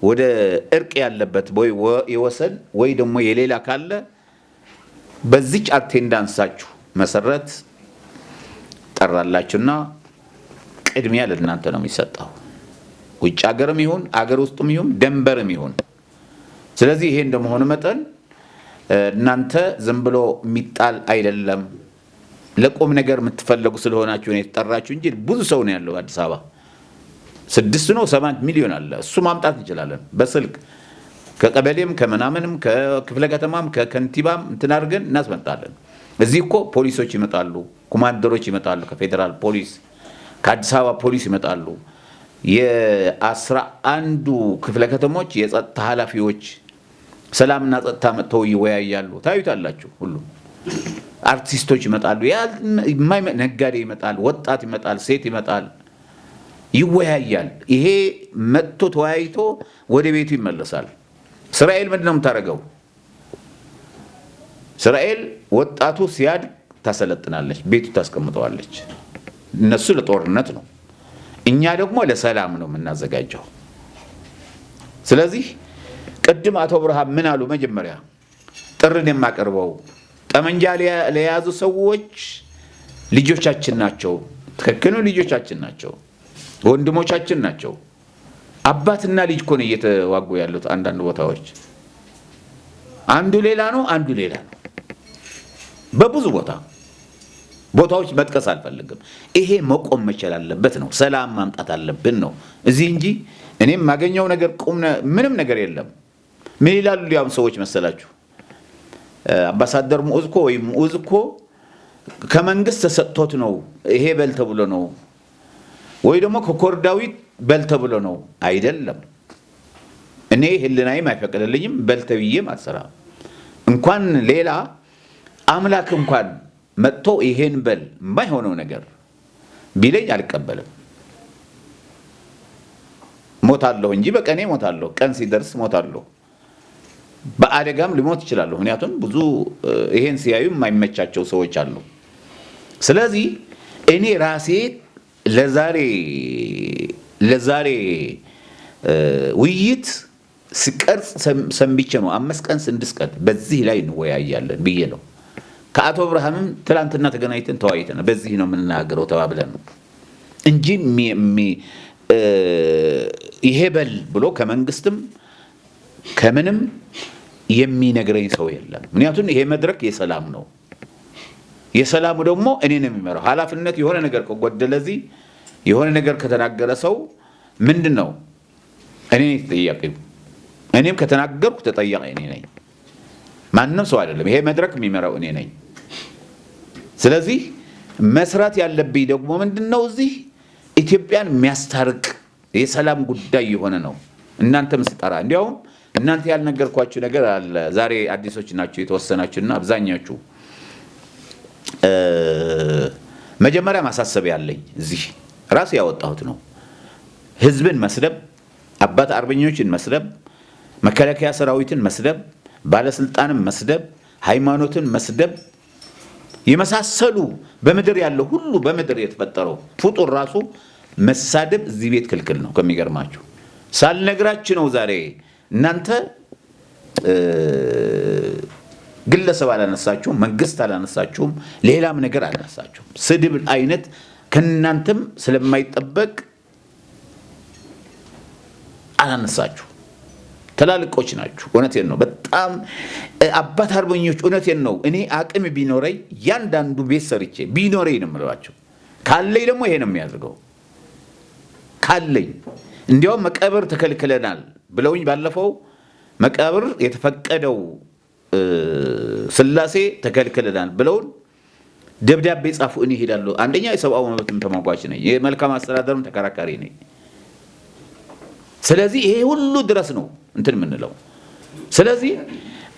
Speaker 4: ወደ እርቅ ያለበት ወይ የወሰን ወይ ደግሞ የሌላ ካለ በዚች አቴንዳንሳችሁ መሰረት ጠራላችሁና ቅድሚያ ለእናንተ ነው የሚሰጠው። ውጭ ሀገርም ይሁን አገር ውስጥም ይሁን ደንበርም ይሁን። ስለዚህ ይሄ እንደመሆኑ መጠን እናንተ ዝም ብሎ የሚጣል አይደለም። ለቆም ነገር የምትፈልጉ ስለሆናችሁ ነው የተጠራችሁ እንጂ ብዙ ሰው ነው ያለው አዲስ አበባ 6 ነው 7 ሚሊዮን አለ። እሱ ማምጣት እንችላለን በስልክ ከቀበሌም ከመናምንም ከክፍለ ከተማም ከከንቲባም እንትን አድርገን እናስመጣለን። እዚህ እኮ ፖሊሶች ይመጣሉ፣ ኮማንደሮች ይመጣሉ፣ ከፌደራል ፖሊስ ከአዲስ አበባ ፖሊስ ይመጣሉ። የ11ዱ ክፍለ ከተሞች የጸጥታ ኃላፊዎች ሰላምና ጸጥታ መጥተው ይወያያሉ። ታዩታላችሁ። ሁሉ አርቲስቶች ይመጣሉ፣ ነጋዴ ይመጣል፣ ወጣት ይመጣል፣ ሴት ይመጣል፣ ይወያያል። ይሄ መጥቶ ተወያይቶ ወደ ቤቱ ይመለሳል። እስራኤል ምንድን ነው የምታደርገው? እስራኤል ወጣቱ ሲያድግ ታሰለጥናለች፣ ቤቱ ታስቀምጠዋለች። እነሱ ለጦርነት ነው፣ እኛ ደግሞ ለሰላም ነው የምናዘጋጀው። ስለዚህ ቅድም አቶ ብርሃን ምን አሉ? መጀመሪያ ጥርን የማቀርበው ጠመንጃ ለያዙ ሰዎች ልጆቻችን ናቸው። ትክክል፣ ልጆቻችን ናቸው፣ ወንድሞቻችን ናቸው። አባትና ልጅ እኮ ነው እየተዋጉ ያሉት። አንዳንድ አንዱ ሌላ ነው፣ አንዱ ሌላ ነው። በብዙ ቦታዎች መጥቀስ አልፈልግም። ይሄ መቆም መቻል አለበት ነው። ሰላም ማምጣት አለብን ነው እዚህ እንጂ እኔም ማገኘው ነገር ምንም ነገር የለም። ምን ይላሉ ሊያም ሰዎች መሰላችሁ? አምባሳደር ሙዑዝ እኮ ከመንግስት ተሰጥቶት ነው ይሄ በል ተብሎ ነው ወይ ደግሞ ከኮርዳዊት በል ተብሎ ነው። አይደለም። እኔ ህልናዬም አይፈቅድልኝም በል ተብዬም አልሰራም። እንኳን ሌላ አምላክ እንኳን መጥቶ ይሄን በል የማይሆነው ነገር ቢለኝ አልቀበልም። ሞታለሁ እንጂ በቀኔ ሞታለሁ፣ ቀን ሲደርስ ሞታለሁ። በአደጋም ሊሞት ይችላለሁ። ምክንያቱም ብዙ ይሄን ሲያዩ የማይመቻቸው ሰዎች አሉ። ስለዚህ እኔ ራሴ ለዛሬ ውይይት ስቀርጽ ሰንብቼ ነው 5 ቀን 6 ቀን በዚህ ላይ እንወያያለን ብዬ ነው። ከአቶ ብርሃንም ትላንትና ተገናኝተን ተወያይተን በዚህ ነው የምንናገረው ተባብለን ነው እንጂ ይሄ በል ብሎ ከመንግስትም ከምንም የሚነግረኝ ሰው የለም። ምክንያቱም ይሄ መድረክ የሰላም ነው። የሰላሙ ደግሞ እኔ ነው የሚመራው። ኃላፊነት የሆነ ነገር ከጎደለዚህ የሆነ ነገር ከተናገረ ሰው ምንድነው እኔ ነኝ ተጠያቂው። እኔም ከተናገርኩ ተጠያቂ እኔ ነኝ፣ ማንንም ሰው አይደለም። ይሄ መድረክ የሚመራው እኔ ነኝ። ስለዚህ መስራት ያለብኝ ደግሞ ምንድነው እዚህ ኢትዮጵያን የሚያስታርቅ የሰላም ጉዳይ የሆነ ነው። እናንተም ስጠራ እንዲያውም እናንተ ያልነገርኳችሁ ነገር አለ። ዛሬ አዲሶች ናችሁ የተወሰናችሁና አብዛኛችሁ መጀመሪያ ማሳሰብ ያለኝ እዚህ ራስ ያወጣሁት ነው። ህዝብን መስደብ፣ አባት አርበኞችን መስደብ፣ መከላከያ ሰራዊትን መስደብ፣ ባለስልጣንን መስደብ፣ ሃይማኖትን መስደብ የመሳሰሉ በመድር ያለው ሁሉ በመድር የተፈጠረው ፍጡር ራሱ መሳደብ እዚህ ቤት ክልክል ነው። ከሚገርማችሁ ሳልነግራችሁ ነው ዛሬ እናንተ ግለሰብ አላነሳችሁም፣ መንግስት አላነሳችሁም፣ ሌላም ነገር አላነሳችሁም። ስድብ አይነት ከናንተም ስለማይጠበቅ አላነሳችሁ። ተላልቆች ናችሁ። እውነቴን ነው። በጣም አባት አርበኞች እውነቴን ነው። እኔ አቅም ቢኖረኝ ያንዳንዱ ቤት ሰርቼ ቢኖረኝ ነው የምለዋቸው። ካለኝ ደግሞ ይሄ ነው የሚያደርገው። ካለኝ እንዲያውም መቃብር ተከልክለናል ብለውኝ ባለፈው መቃብር የተፈቀደው ስላሴ ተከልክለናል ብለውን ደብዳቤ ጻፉ። እኔ ሄዳለሁ። አንደኛ የሰብአዊ መብትም ተሟጋች ነኝ፣ የመልካም አስተዳደርም ተከራካሪ ነኝ። ስለዚህ ይሄ ሁሉ ድረስ ነው እንትን የምንለው። ስለዚህ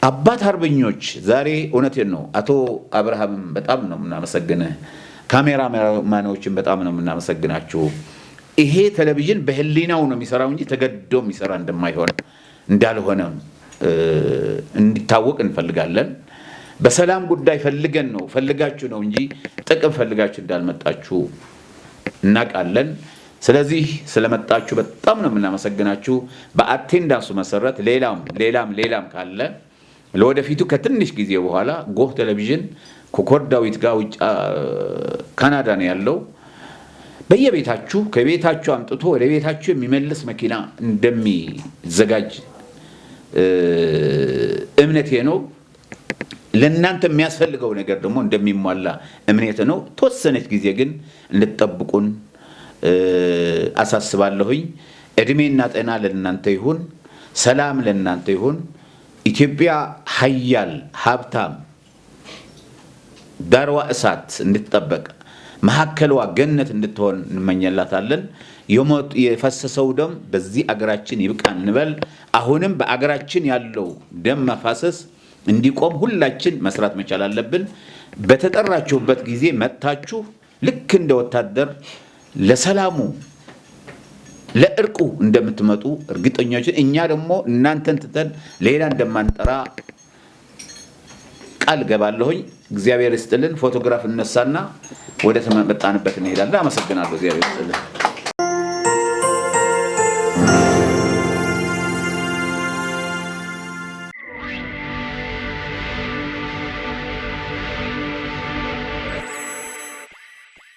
Speaker 4: አባት አርበኞች ዛሬ እውነቴን ነው። አቶ አብርሃምም በጣም ነው የምናመሰግንህ፣ ካሜራማኖችን በጣም ነው የምናመሰግናችሁ። ይሄ ቴሌቪዥን በህሊናው ነው የሚሰራው እንጂ ተገዶ የሚሰራ እንዳልሆነ እንዲታወቅ እንፈልጋለን። በሰላም ጉዳይ ፈልጋችሁ ነው እንጂ ጥቅም ፈልጋችሁ እንዳልመጣችሁ እናውቃለን። ስለዚህ ስለመጣችሁ በጣም ነው የምናመሰግናችሁ። በአቴንዳንሱ መሰረት ሌላም ካለ ለወደፊቱ ከትንሽ ጊዜ በኋላ ጎህ ቴሌቪዥን ከኮርዳዊት ጋር ውጭ ካናዳ ነው ያለው። በየቤታችሁ ከቤታችሁ አምጥቶ ወደ ቤታችሁ የሚመልስ መኪና እንደሚዘጋጅ እምነቴ ነው። ለእናንተ የሚያስፈልገው ነገር ደግሞ እንደሚሟላ እምነቴ ነው። ተወሰነች ጊዜ ግን እንድትጠብቁን አሳስባለሁኝ። እድሜና ጤና ለእናንተ ይሁን፣ ሰላም ለእናንተ ይሁን። ኢትዮጵያ ሀያል ሀብታም ዳርዋ እሳት እንድትጠበቅ መሐከልዋ ገነት እንድትሆን እንመኘላታለን። የፈሰሰው ደም በዚህ አገራችን ይብቃን እንበል። አሁንም በአገራችን ያለው ደም መፋሰስ እንዲቆም ሁላችን መስራት መቻል አለብን። በተጠራችሁበት ጊዜ መጥታችሁ ልክ እንደ ወታደር ለሰላሙ ለእርቁ እንደምትመጡ እርግጠኞች። እኛ ደግሞ እናንተን ትተን ሌላ እንደማንጠራ ቃል ገባለሁኝ። እግዚአብሔር ይስጥልን። ፎቶግራፍ እነሳና ወደ ተመጣጣንበት እንሄዳለን። አመሰግናለሁ። እግዚአብሔር ይስጥልን።